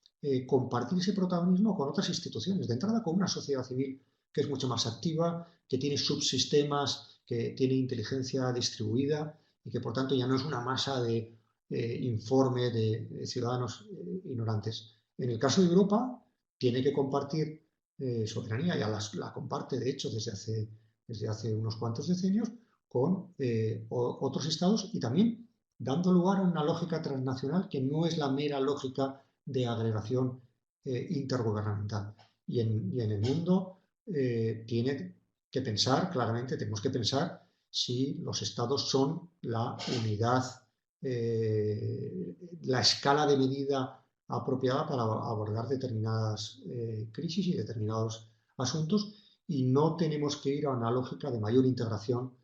compartir ese protagonismo con otras instituciones, de entrada con una sociedad civil que es mucho más activa, que tiene subsistemas, que tiene inteligencia distribuida y que por tanto ya no es una masa de informe de ciudadanos ignorantes. En el caso de Europa, tiene que compartir soberanía, ya la comparte de hecho desde hace unos cuantos decenios, con otros estados y también dando lugar a una lógica transnacional que no es la mera lógica de agregación intergubernamental. Y en el mundo tiene que pensar, claramente tenemos que pensar si los estados son la unidad, la escala de medida apropiada para abordar determinadas crisis y determinados asuntos, y no tenemos que ir a una lógica de mayor integración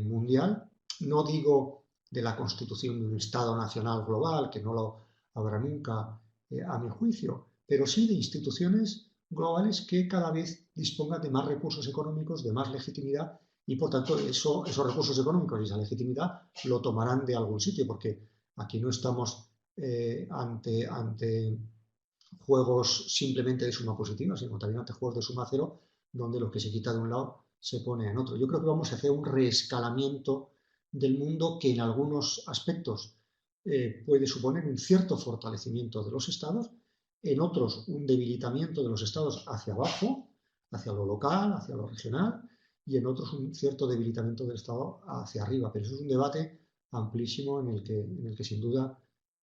mundial. No digo de la constitución de un Estado nacional global, que no lo habrá nunca, a mi juicio, pero sí de instituciones globales que cada vez dispongan de más recursos económicos, de más legitimidad, y por tanto esos recursos económicos y esa legitimidad lo tomarán de algún sitio, porque aquí no estamos ante juegos simplemente de suma positiva, sino también ante juegos de suma cero, donde lo que se quita de un lado se pone en otro. Yo creo que vamos a hacer un reescalamiento del mundo que en algunos aspectos puede suponer un cierto fortalecimiento de los estados, en otros un debilitamiento de los estados hacia abajo, hacia lo local, hacia lo regional, y en otros un cierto debilitamiento del estado hacia arriba. Pero eso es un debate amplísimo en el que sin duda,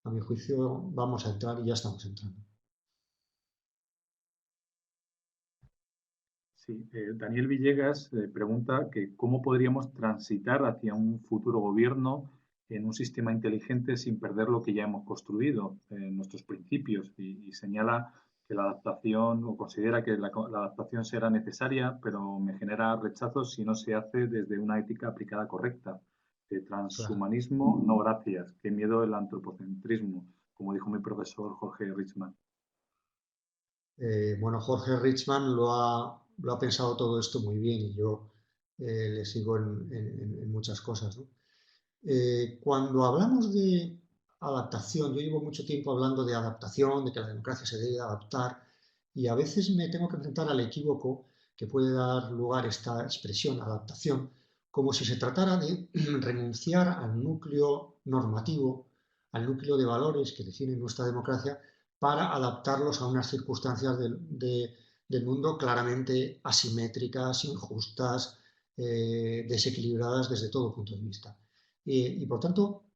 a mi juicio, vamos a entrar y ya estamos entrando. Sí, Daniel Villegas pregunta que cómo podríamos transitar hacia un futuro gobierno en un sistema inteligente sin perder lo que ya hemos construido, nuestros principios, y señala que la adaptación, o considera que la adaptación será necesaria, pero me genera rechazo si no se hace desde una ética aplicada correcta. Claro. Transhumanismo, no gracias. Qué miedo el antropocentrismo, como dijo mi profesor Jorge Richman. Bueno, Jorge Richman lo ha pensado todo esto muy bien y yo le sigo en muchas cosas, ¿no? Cuando hablamos de adaptación, yo llevo mucho tiempo hablando de adaptación, de que la democracia se debe adaptar, y a veces me tengo que enfrentar al equívoco que puede dar lugar esta expresión, adaptación, como si se tratara de renunciar al núcleo normativo, al núcleo de valores que definen nuestra democracia, para adaptarlos a unas circunstancias del mundo claramente asimétricas, injustas, desequilibradas desde todo punto de vista. Y por tanto,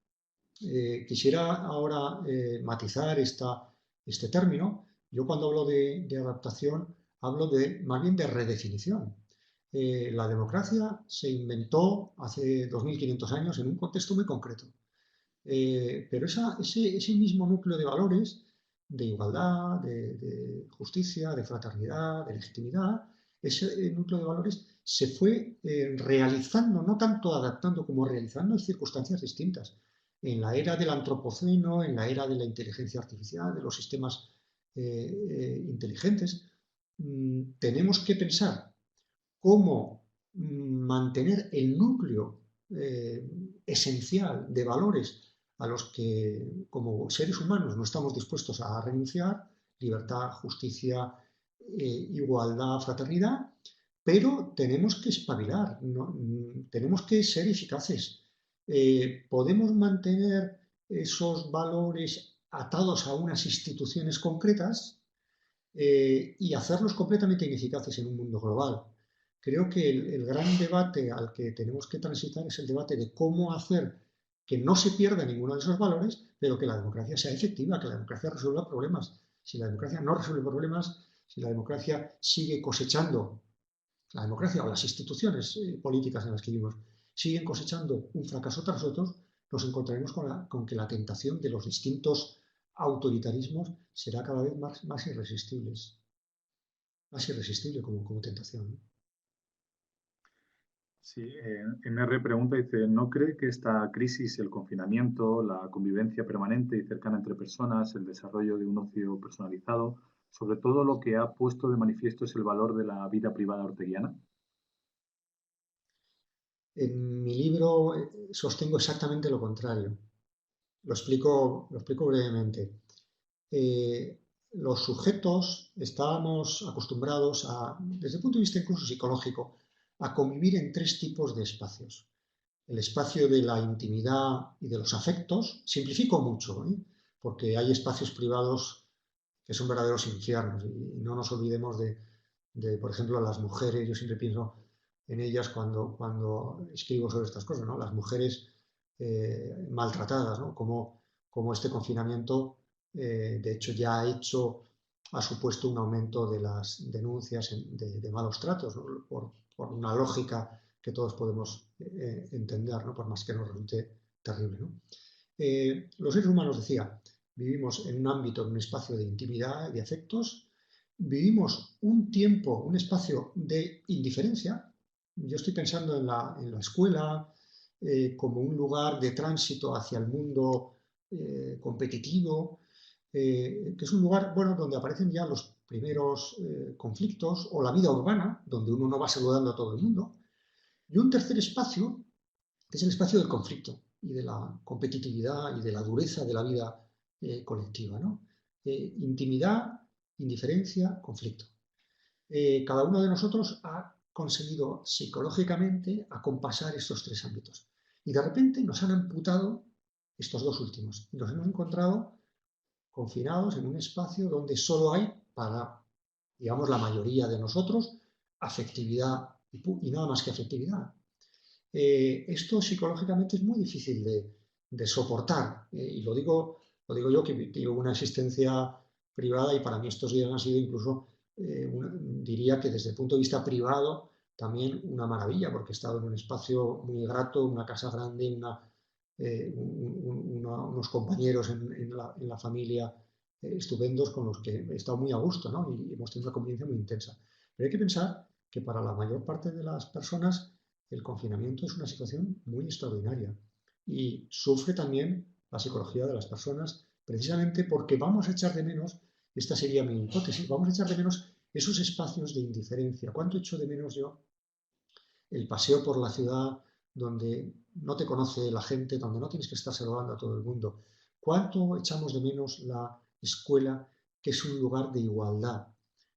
quisiera ahora matizar este término. Yo cuando hablo de adaptación hablo más bien de redefinición. La democracia se inventó hace 2500 años en un contexto muy concreto. Pero ese mismo núcleo de valores, de igualdad, de justicia, de fraternidad, de legitimidad, ese núcleo de valores se fue realizando, no tanto adaptando como realizando en circunstancias distintas. En la era del antropoceno, en la era de la inteligencia artificial, de los sistemas inteligentes, tenemos que pensar cómo mantener el núcleo esencial de valores a los que como seres humanos no estamos dispuestos a renunciar: libertad, justicia, igualdad, fraternidad, pero tenemos que espabilar, ¿no? Tenemos que ser eficaces. Podemos mantener esos valores atados a unas instituciones concretas y hacerlos completamente ineficaces en un mundo global. Creo que el gran debate al que tenemos que transitar es el debate de cómo hacer que no se pierda ninguno de esos valores, pero que la democracia sea efectiva, que la democracia resuelva problemas. Si la democracia no resuelve problemas, si la democracia sigue cosechando, la democracia o las instituciones políticas en las que vivimos siguen cosechando un fracaso tras otro, nos encontraremos con que la tentación de los distintos autoritarismos será cada vez más irresistible como tentación, ¿no? Sí, MR pregunta, dice, ¿no cree que esta crisis, el confinamiento, la convivencia permanente y cercana entre personas, el desarrollo de un ocio personalizado, sobre todo lo que ha puesto de manifiesto es el valor de la vida privada orteguiana? En mi libro sostengo exactamente lo contrario. Lo explico brevemente. Los sujetos estábamos acostumbrados desde el punto de vista incluso psicológico, a convivir en tres tipos de espacios. El espacio de la intimidad y de los afectos, simplifico mucho, porque hay espacios privados que son verdaderos infiernos y no nos olvidemos por ejemplo, las mujeres. Yo siempre pienso en ellas cuando escribo sobre estas cosas, ¿no? Las mujeres maltratadas, ¿no? Como este confinamiento, de hecho, ha supuesto un aumento de las denuncias de malos tratos, ¿no? por una lógica que todos podemos entender, ¿no? Por más que nos resulte terrible, ¿no? Los seres humanos, decía, vivimos en un ámbito, en un espacio de intimidad, de afectos, vivimos un tiempo, un espacio de indiferencia. Yo estoy pensando en la escuela como un lugar de tránsito hacia el mundo competitivo, que es un lugar, bueno, donde aparecen ya los primeros conflictos, o la vida urbana, donde uno no va saludando a todo el mundo. Y un tercer espacio, que es el espacio del conflicto y de la competitividad y de la dureza de la vida colectiva, ¿no? Intimidad, indiferencia, conflicto. Cada uno de nosotros ha conseguido psicológicamente acompasar estos tres ámbitos. Y de repente nos han amputado estos dos últimos. Y nos hemos encontrado confinados en un espacio donde solo hay para, digamos, la mayoría de nosotros, afectividad y nada más que afectividad. Esto psicológicamente es muy difícil de soportar. Y lo digo yo, que tengo una existencia privada, y para mí estos días han sido incluso, diría que desde el punto de vista privado, también una maravilla, porque he estado en un espacio muy grato, una casa grande, unos compañeros en la familia estupendos con los que he estado muy a gusto, ¿no? Y hemos tenido una convivencia muy intensa. Pero hay que pensar que para la mayor parte de las personas el confinamiento es una situación muy extraordinaria y sufre también la psicología de las personas, precisamente porque vamos a echar de menos, esta sería mi hipótesis, vamos a echar de menos esos espacios de indiferencia. ¿Cuánto echo de menos yo el paseo por la ciudad donde no te conoce la gente, donde no tienes que estar saludando a todo el mundo? ¿Cuánto echamos de menos la escuela, que es un lugar de igualdad?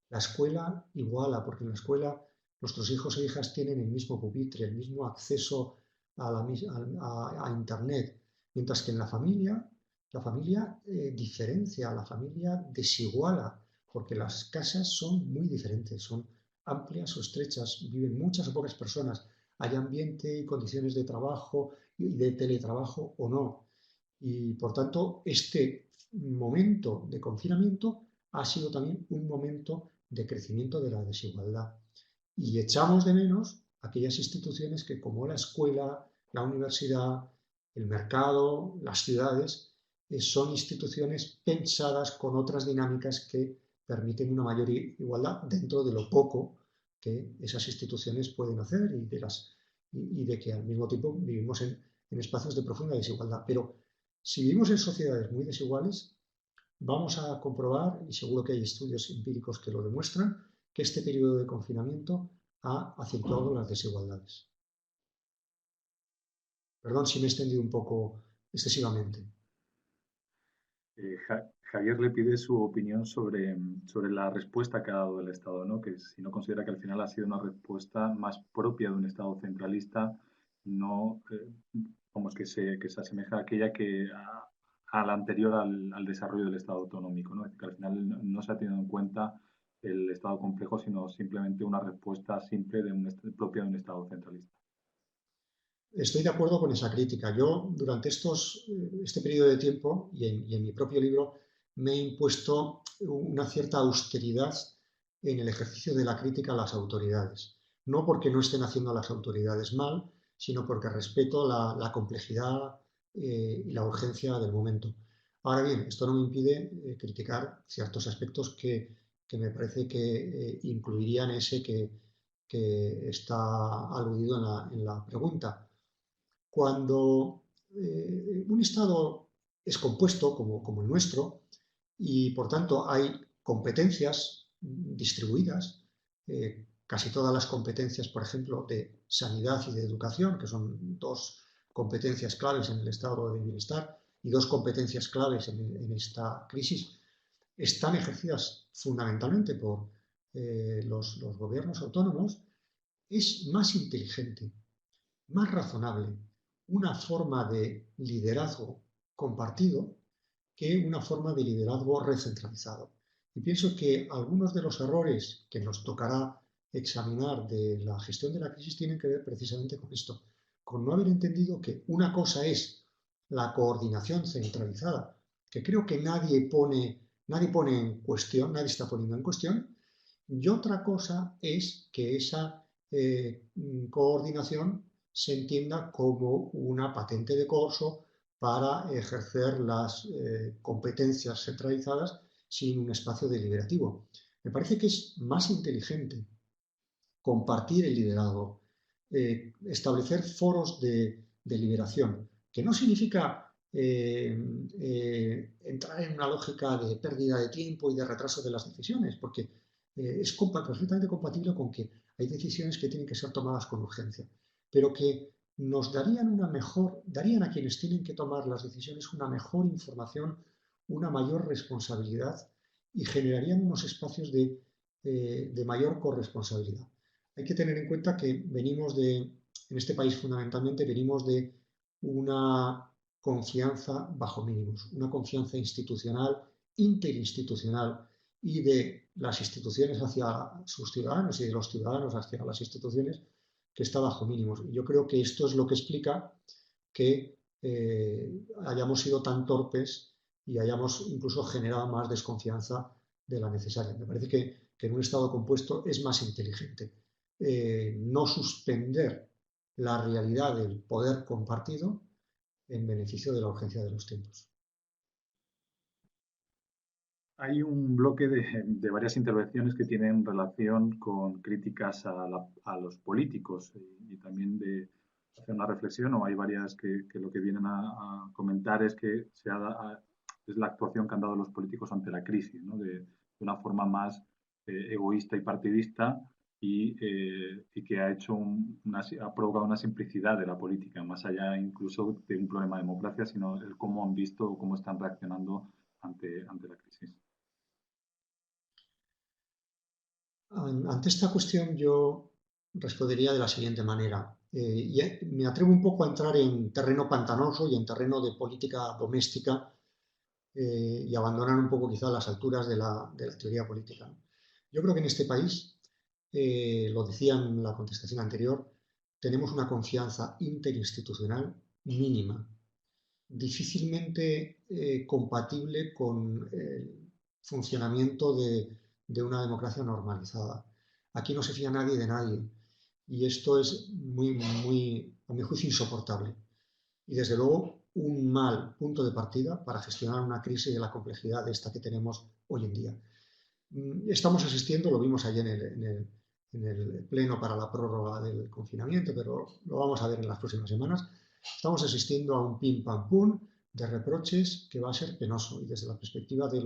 La escuela iguala, porque en la escuela nuestros hijos e hijas tienen el mismo pupitre, el mismo acceso a Internet, mientras que en la familia diferencia, la familia desiguala, porque las casas son muy diferentes, son amplias o estrechas, viven muchas o pocas personas, hay ambiente y condiciones de trabajo y de teletrabajo o no. Y por tanto, este momento de confinamiento ha sido también un momento de crecimiento de la desigualdad. Y echamos de menos aquellas instituciones que, como la escuela, la universidad, el mercado, las ciudades, son instituciones pensadas con otras dinámicas que permiten una mayor igualdad dentro de lo poco que esas instituciones pueden hacer y de que al mismo tiempo vivimos en espacios de profunda desigualdad. Pero si vivimos en sociedades muy desiguales, vamos a comprobar, y seguro que hay estudios empíricos que lo demuestran, que este periodo de confinamiento ha acentuado las desigualdades. Perdón si me he extendido un poco excesivamente. Javier le pide su opinión sobre la respuesta que ha dado el Estado, ¿no? Que si no considera que al final ha sido una respuesta más propia de un Estado centralista, no que se asemeja a aquella a la anterior al desarrollo del Estado autonómico, ¿no? Es decir, que al final no se ha tenido en cuenta el Estado complejo, sino simplemente una respuesta simple propia de un Estado centralista. Estoy de acuerdo con esa crítica. Yo, durante este periodo de tiempo y en mi propio libro, me he impuesto una cierta austeridad en el ejercicio de la crítica a las autoridades. No porque no estén haciendo las autoridades mal, sino porque respeto la complejidad y la urgencia del momento. Ahora bien, esto no me impide criticar ciertos aspectos que me parece que incluirían ese que está aludido en la pregunta. Cuando un Estado es compuesto, como el nuestro, y por tanto hay competencias distribuidas, casi todas las competencias, por ejemplo, de sanidad y de educación, que son dos competencias claves en el estado de bienestar, y dos competencias claves en esta crisis están ejercidas fundamentalmente por los gobiernos autónomos, es más inteligente, más razonable una forma de liderazgo compartido que una forma de liderazgo recentralizado. Y pienso que algunos de los errores que nos tocará examinar de la gestión de la crisis tienen que ver precisamente con esto, con no haber entendido que una cosa es la coordinación centralizada, que creo que nadie pone en cuestión, nadie está poniendo en cuestión, y otra cosa es que esa coordinación se entienda como una patente de corso para ejercer las competencias centralizadas sin un espacio deliberativo. Me parece que es más inteligente compartir el liderazgo, establecer foros de deliberación, que no significa entrar en una lógica de pérdida de tiempo y de retraso de las decisiones, porque es perfectamente compatible con que hay decisiones que tienen que ser tomadas con urgencia, pero que nos darían a quienes tienen que tomar las decisiones una mejor información, una mayor responsabilidad y generarían unos espacios de mayor corresponsabilidad. Hay que tener en cuenta que en este país fundamentalmente, venimos de una confianza bajo mínimos, una confianza institucional, interinstitucional y de las instituciones hacia sus ciudadanos y de los ciudadanos hacia las instituciones que está bajo mínimos. Y yo creo que esto es lo que explica que hayamos sido tan torpes y hayamos incluso generado más desconfianza de la necesaria. Me parece que en un estado compuesto es más inteligente no suspender la realidad del poder compartido en beneficio de la urgencia de los tiempos. Hay un bloque de varias intervenciones que tienen relación con críticas a los políticos y también de hacer una reflexión, o hay varias que lo que vienen a comentar es que es la actuación que han dado los políticos ante la crisis, ¿no? De una forma más egoísta y partidista y que ha provocado una simplicidad de la política, más allá incluso de un problema de democracia, sino el cómo han visto o cómo están reaccionando ante la crisis. Ante esta cuestión yo respondería de la siguiente manera. Me atrevo un poco a entrar en terreno pantanoso y en terreno de política doméstica y abandonar un poco quizá las alturas de la teoría política. Yo creo que en este país, lo decía en la contestación anterior, tenemos una confianza interinstitucional mínima, difícilmente compatible con el funcionamiento de una democracia normalizada. Aquí no se fía nadie de nadie y esto es a mi juicio, insoportable. Y desde luego un mal punto de partida para gestionar una crisis de la complejidad de esta que tenemos hoy en día. Estamos asistiendo, lo vimos ayer en el pleno para la prórroga del confinamiento, pero lo vamos a ver en las próximas semanas. Estamos asistiendo a un pim pam pum de reproches que va a ser penoso y desde la perspectiva de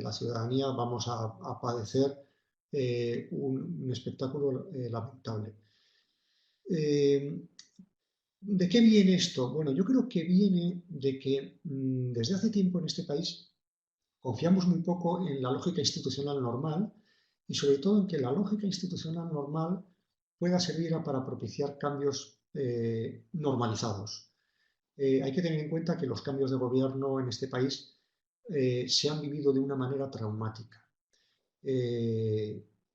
la ciudadanía vamos a padecer un espectáculo lamentable. ¿De qué viene esto? Bueno, yo creo que viene de que desde hace tiempo en este país confiamos muy poco en la lógica institucional normal y sobre todo en que la lógica institucional normal pueda servir para propiciar cambios normalizados. Hay que tener en cuenta que los cambios de gobierno en este país se han vivido de una manera traumática.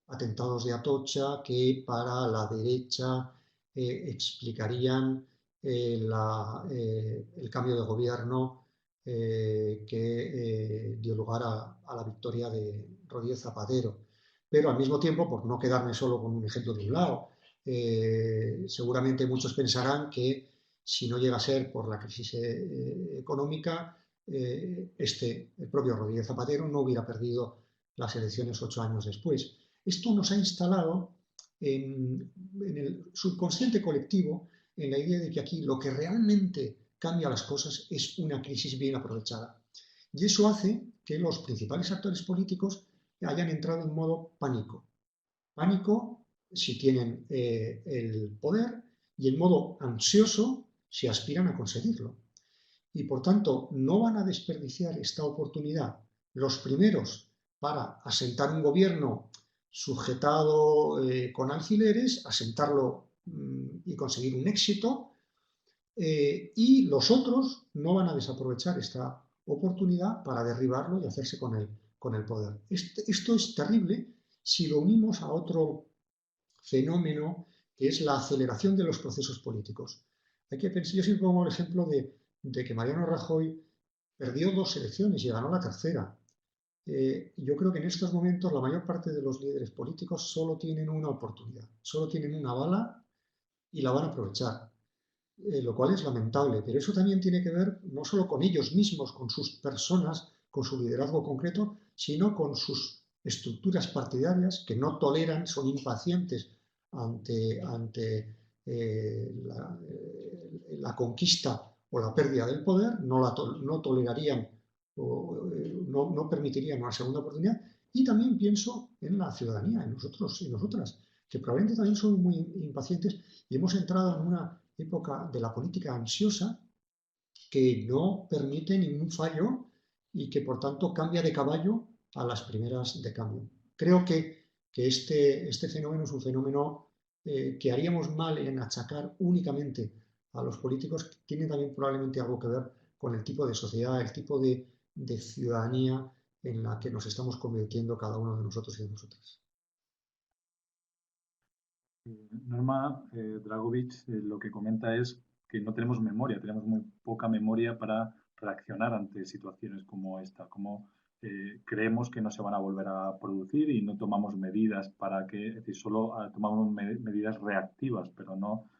Atentados de Atocha que para la derecha explicarían el cambio de gobierno que dio lugar a la victoria de Rodríguez Zapatero. Pero al mismo tiempo, por no quedarme solo con un ejemplo de un lado, seguramente muchos pensarán que si no llega a ser por la crisis económica, el propio Rodríguez Zapatero no hubiera perdido las elecciones 8 años después. Esto nos ha instalado en el subconsciente colectivo en la idea de que aquí lo que realmente cambia las cosas es una crisis bien aprovechada. Y eso hace que los principales actores políticos hayan entrado en modo pánico. Pánico si tienen el poder y en modo ansioso si aspiran a conseguirlo. y por tanto no van a desperdiciar esta oportunidad los primeros para asentar un gobierno sujetado con alfileres, asentarlo y conseguir un éxito, y los otros no van a desaprovechar esta oportunidad para derribarlo y hacerse con el poder. Esto es terrible si lo unimos a otro fenómeno que es la aceleración de los procesos políticos. Hay que pensar, yo siempre pongo el ejemplo de que Mariano Rajoy perdió 2 elecciones y ganó la tercera. Yo creo que en estos momentos la mayor parte de los líderes políticos solo tienen una oportunidad, solo tienen una bala y la van a aprovechar, lo cual es lamentable, pero eso también tiene que ver no solo con ellos mismos, con sus personas, con su liderazgo concreto, sino con sus estructuras partidarias que no toleran, son impacientes ante la conquista o la pérdida del poder, no tolerarían o no permitirían una segunda oportunidad. Y también pienso en la ciudadanía, en nosotros y nosotras, que probablemente también son muy impacientes y hemos entrado en una época de la política ansiosa que no permite ningún fallo y que por tanto cambia de caballo a las primeras de cambio. Creo que este fenómeno es un fenómeno que haríamos mal en achacar únicamente a los políticos. Tiene también probablemente algo que ver con el tipo de sociedad, el tipo de ciudadanía en la que nos estamos convirtiendo cada uno de nosotros y de nosotras. Norma Dragovic lo que comenta es que no tenemos memoria, tenemos muy poca memoria para reaccionar ante situaciones como esta, como creemos que no se van a volver a producir y no tomamos medidas para que, es decir, solo tomamos medidas reactivas, pero no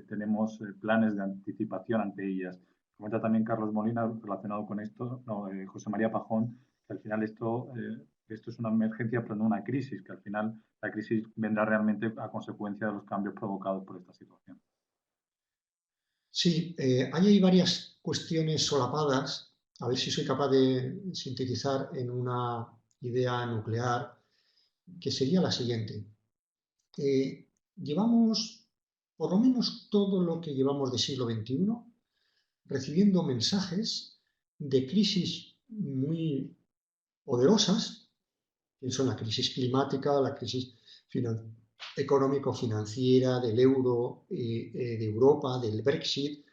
tenemos planes de anticipación ante ellas. Comenta también Carlos Molina relacionado con esto, José María Pajón, que al final esto es una emergencia, pero no una crisis, que al final la crisis vendrá realmente a consecuencia de los cambios provocados por esta situación. Sí, hay varias cuestiones solapadas, a ver si soy capaz de sintetizar en una idea nuclear, que sería la siguiente. Llevamos, por lo menos todo lo que llevamos de siglo XXI, recibiendo mensajes de crisis muy poderosas, que son la crisis climática, la crisis económico-financiera, del euro, de Europa, del Brexit,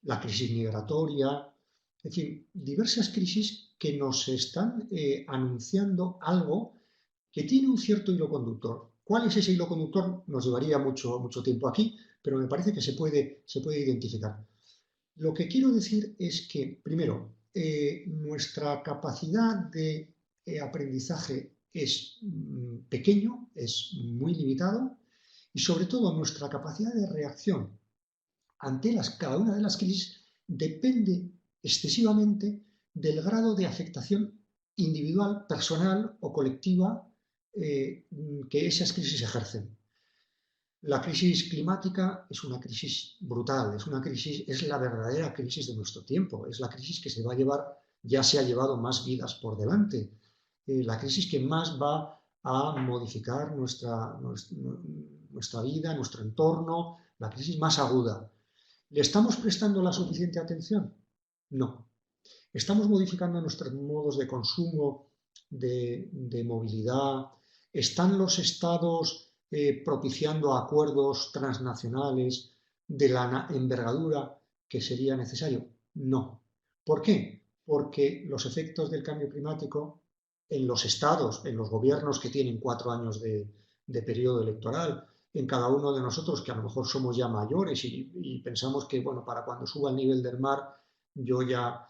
la crisis migratoria, en fin, diversas crisis que nos están anunciando algo que tiene un cierto hilo conductor. ¿Cuál es ese hilo conductor? Nos llevaría mucho tiempo aquí, pero me parece que se puede identificar. Lo que quiero decir es que, primero, nuestra capacidad de aprendizaje es pequeño, es muy limitado, y sobre todo nuestra capacidad de reacción ante cada una de las crisis depende excesivamente del grado de afectación individual, personal o colectiva que esas crisis ejercen. La crisis climática es una crisis brutal, es la verdadera crisis de nuestro tiempo, es la crisis que se va a llevar, ya se ha llevado más vidas por delante, la crisis que más va a modificar nuestra vida, nuestro entorno, la crisis más aguda. ¿Le estamos prestando la suficiente atención? No. ¿Estamos modificando nuestros modos de consumo, de movilidad? ¿Están los estados propiciando acuerdos transnacionales de la envergadura que sería necesario? No. ¿Por qué? Porque los efectos del cambio climático en los estados, en los gobiernos que tienen 4 años de periodo electoral, en cada uno de nosotros que a lo mejor somos ya mayores y pensamos que, bueno, para cuando suba el nivel del mar yo ya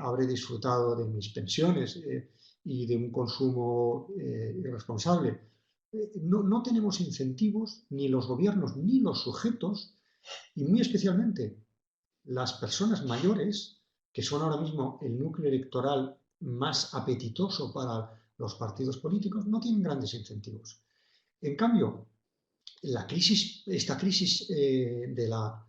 habré disfrutado de mis pensiones y de un consumo irresponsable. No tenemos incentivos, ni los gobiernos, ni los sujetos, y muy especialmente las personas mayores, que son ahora mismo el núcleo electoral más apetitoso para los partidos políticos, no tienen grandes incentivos. En cambio, esta crisis de la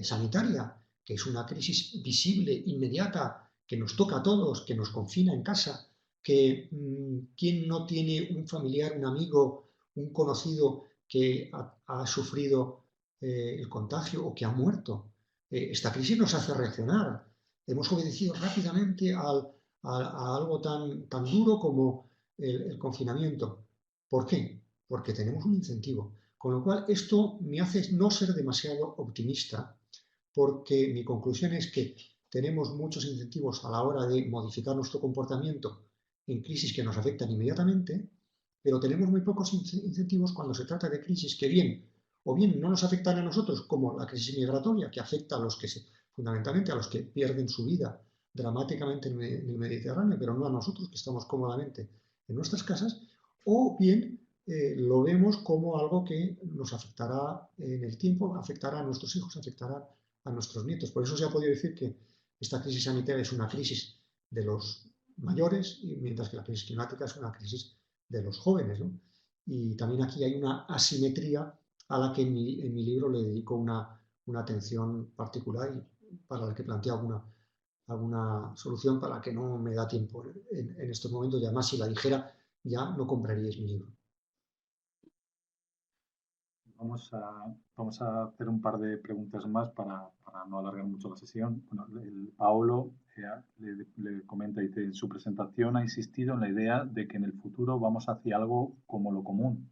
sanitaria, que es una crisis visible, inmediata, que nos toca a todos, que nos confina en casa, que quien no tiene un familiar, un amigo, un conocido que ha sufrido el contagio o que ha muerto. Esta crisis nos hace reaccionar. hemos obedecido rápidamente a algo tan duro como el confinamiento. ¿Por qué? Porque tenemos un incentivo. Con lo cual, esto me hace no ser demasiado optimista, porque mi conclusión es que tenemos muchos incentivos a la hora de modificar nuestro comportamiento en crisis que nos afectan inmediatamente, pero tenemos muy pocos incentivos cuando se trata de crisis que bien no nos afectan a nosotros, como la crisis migratoria, que afecta a los que fundamentalmente a los que pierden su vida dramáticamente en el Mediterráneo, pero no a nosotros que estamos cómodamente en nuestras casas, o bien lo vemos como algo que nos afectará en el tiempo, afectará a nuestros hijos, afectará a nuestros nietos. Por eso se ha podido decir que esta crisis sanitaria es una crisis de los mayores, mientras que la crisis climática es una crisis de los jóvenes, ¿no? Y también aquí hay una asimetría a la que en mi libro le dedico una atención particular y para la que planteo alguna solución para la que no me da tiempo en estos momentos. Y además, si la dijera, ya no compraríais mi libro. Vamos a hacer un par de preguntas más para no alargar mucho la sesión. Bueno, Paolo le comenta, dice, en su presentación ha insistido en la idea de que en el futuro vamos hacia algo como lo común.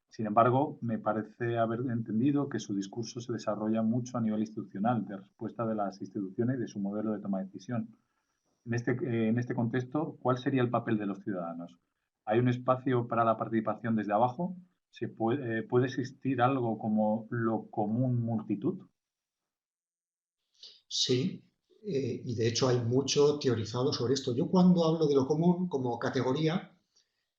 Sin embargo, me parece haber entendido que su discurso se desarrolla mucho a nivel institucional, de respuesta de las instituciones y de su modelo de toma de decisión. En este contexto, ¿cuál sería el papel de los ciudadanos? ¿Hay un espacio para la participación desde abajo? ¿Puede existir algo como lo común multitud? Sí, y de hecho hay mucho teorizado sobre esto. Yo cuando hablo de lo común como categoría,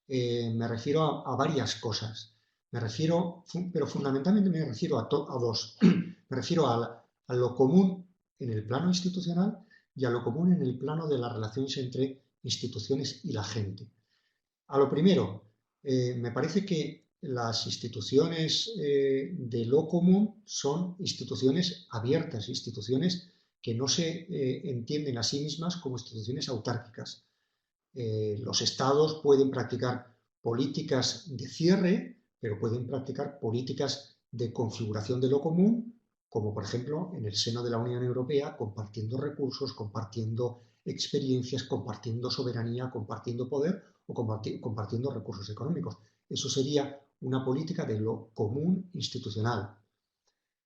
me refiero a varias cosas. Pero fundamentalmente me refiero a dos. Me refiero a lo común en el plano institucional y a lo común en el plano de las relaciones entre instituciones y la gente. A lo primero, me parece que las instituciones de lo común son instituciones abiertas, instituciones que no se entienden a sí mismas como instituciones autárquicas. Los estados pueden practicar políticas de cierre, pero pueden practicar políticas de configuración de lo común, como por ejemplo en el seno de la Unión Europea, compartiendo recursos, compartiendo experiencias, compartiendo soberanía, compartiendo poder o compartiendo recursos económicos. Eso sería una política de lo común institucional.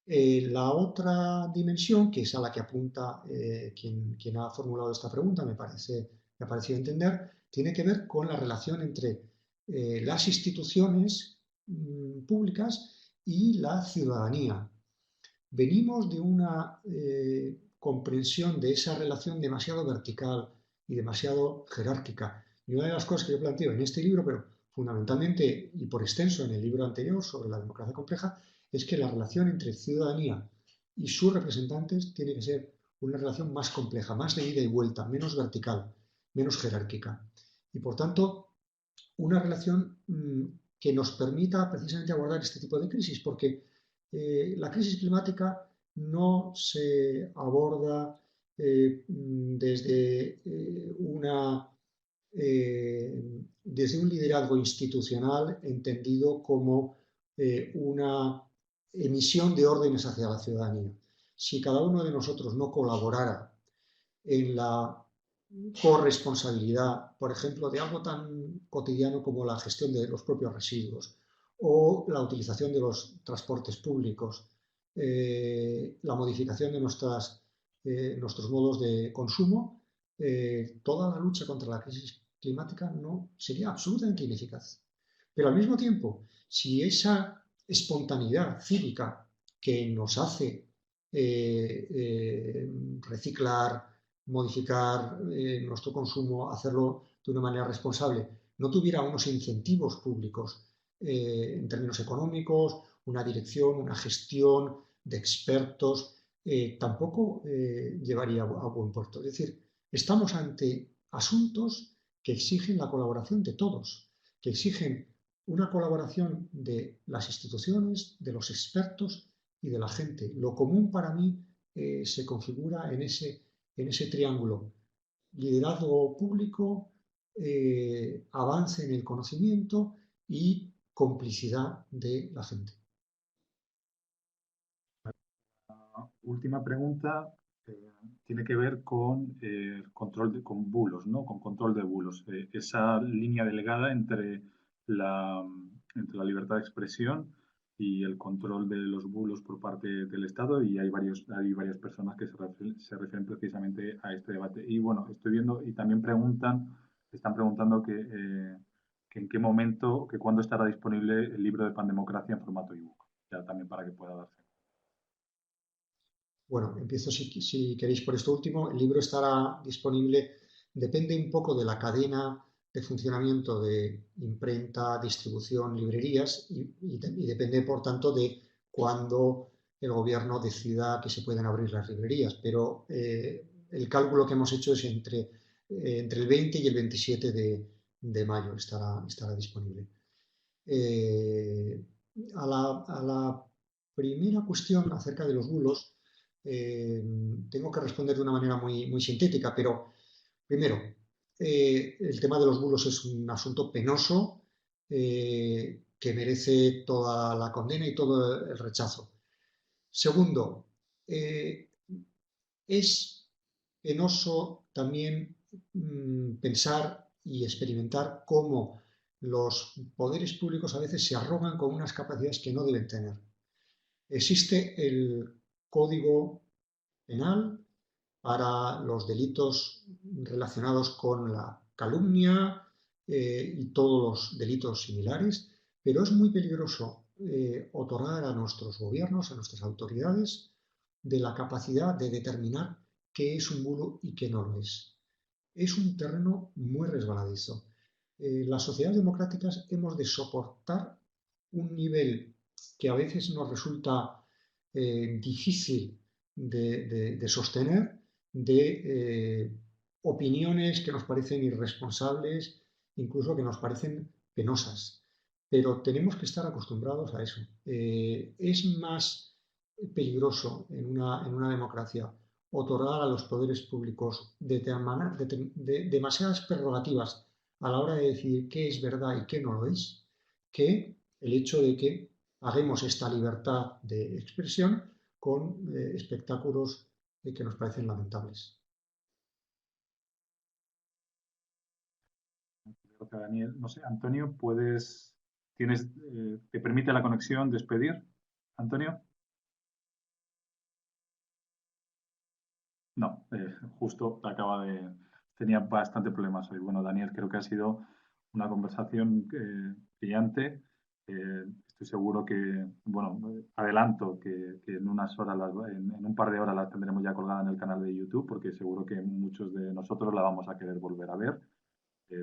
La otra dimensión, que es a la que apunta quien ha formulado esta pregunta, me ha parecido entender, tiene que ver con la relación entre las instituciones públicas y la ciudadanía. Venimos de una comprensión de esa relación demasiado vertical y demasiado jerárquica. Y una de las cosas que yo planteo en este libro, pero fundamentalmente y por extenso en el libro anterior sobre la democracia compleja, es que la relación entre ciudadanía y sus representantes tiene que ser una relación más compleja, más de ida y vuelta, menos vertical, menos jerárquica. Y por tanto, una relación que nos permita precisamente abordar este tipo de crisis, porque la crisis climática no se aborda desde desde un liderazgo institucional entendido como una emisión de órdenes hacia la ciudadanía. Si cada uno de nosotros no colaborara en la corresponsabilidad, por ejemplo, de algo tan cotidiano como la gestión de los propios residuos o la utilización de los transportes públicos, la modificación de nuestros modos de consumo, toda la lucha contra la crisis climática no sería absolutamente ineficaz. Pero al mismo tiempo, si esa espontaneidad cívica que nos hace reciclar, modificar nuestro consumo, hacerlo de una manera responsable, no tuviera unos incentivos públicos en términos económicos, una dirección, una gestión de expertos, tampoco llevaría a buen puerto. Es decir, estamos ante asuntos que exigen la colaboración de todos, que exigen una colaboración de las instituciones, de los expertos y de la gente. Lo común para mí se configura en ese triángulo: liderazgo público, avance en el conocimiento y complicidad de la gente. Última pregunta. tiene que ver con con bulos, ¿no? Con control de bulos. Esa línea delgada entre la libertad de expresión y el control de los bulos por parte del Estado, y hay varias personas que se refieren precisamente a este debate. Y bueno, estoy viendo y también están preguntando que en qué momento, que cuándo estará disponible el libro de Pandemocracia en formato ebook, ya también para que pueda darse. Bueno, empiezo si queréis por esto último. El libro estará disponible, depende un poco de la cadena de funcionamiento de imprenta, distribución, librerías y depende, por tanto, de cuándo el gobierno decida que se pueden abrir las librerías. Pero el cálculo que hemos hecho es entre el 20 y el 27 de mayo estará disponible. A la primera cuestión acerca de los bulos, tengo que responder de una manera muy sintética, pero primero, el tema de los bulos es un asunto penoso que merece toda la condena y todo el rechazo. Segundo, es penoso también pensar y experimentar cómo los poderes públicos a veces se arrogan con unas capacidades que no deben tener. Existe el Código Penal para los delitos relacionados con la calumnia y todos los delitos similares, pero es muy peligroso otorgar a nuestros gobiernos, a nuestras autoridades, de la capacidad de determinar qué es un bulo y qué no lo es. Es un terreno muy resbaladizo. Las sociedades democráticas hemos de soportar un nivel que a veces nos resulta difícil de sostener, de opiniones que nos parecen irresponsables, incluso que nos parecen penosas. Pero tenemos que estar acostumbrados a eso. Es más peligroso en una democracia otorgar a los poderes públicos demasiadas prerrogativas a la hora de decidir qué es verdad y qué no lo es, que el hecho de que hagamos esta libertad de expresión con espectáculos que nos parecen lamentables. Gracias, Daniel. No sé, Antonio, ¿te permite la conexión despedir? Antonio. No, justo tenía bastante problemas hoy. Bueno, Daniel, creo que ha sido una conversación brillante. Estoy seguro que, bueno, adelanto que en unas horas, en un par de horas la tendremos ya colgada en el canal de YouTube, porque seguro que muchos de nosotros la vamos a querer volver a ver,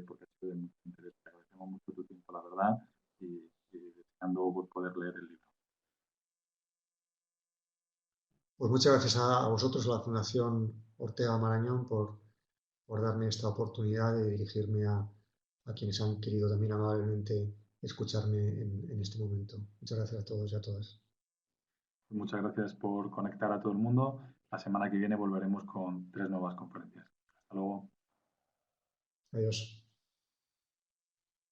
porque ha sido de mucho interés. Te agradecemos mucho tu tiempo, la verdad, y deseando poder leer el libro. Pues muchas gracias a vosotros, a la Fundación Ortega Marañón, por darme esta oportunidad de dirigirme a quienes han querido también amablemente escucharme en este momento. Muchas gracias a todos y a todas. Muchas gracias por conectar a todo el mundo. La semana que viene volveremos con 3 nuevas conferencias. Hasta luego. Adiós.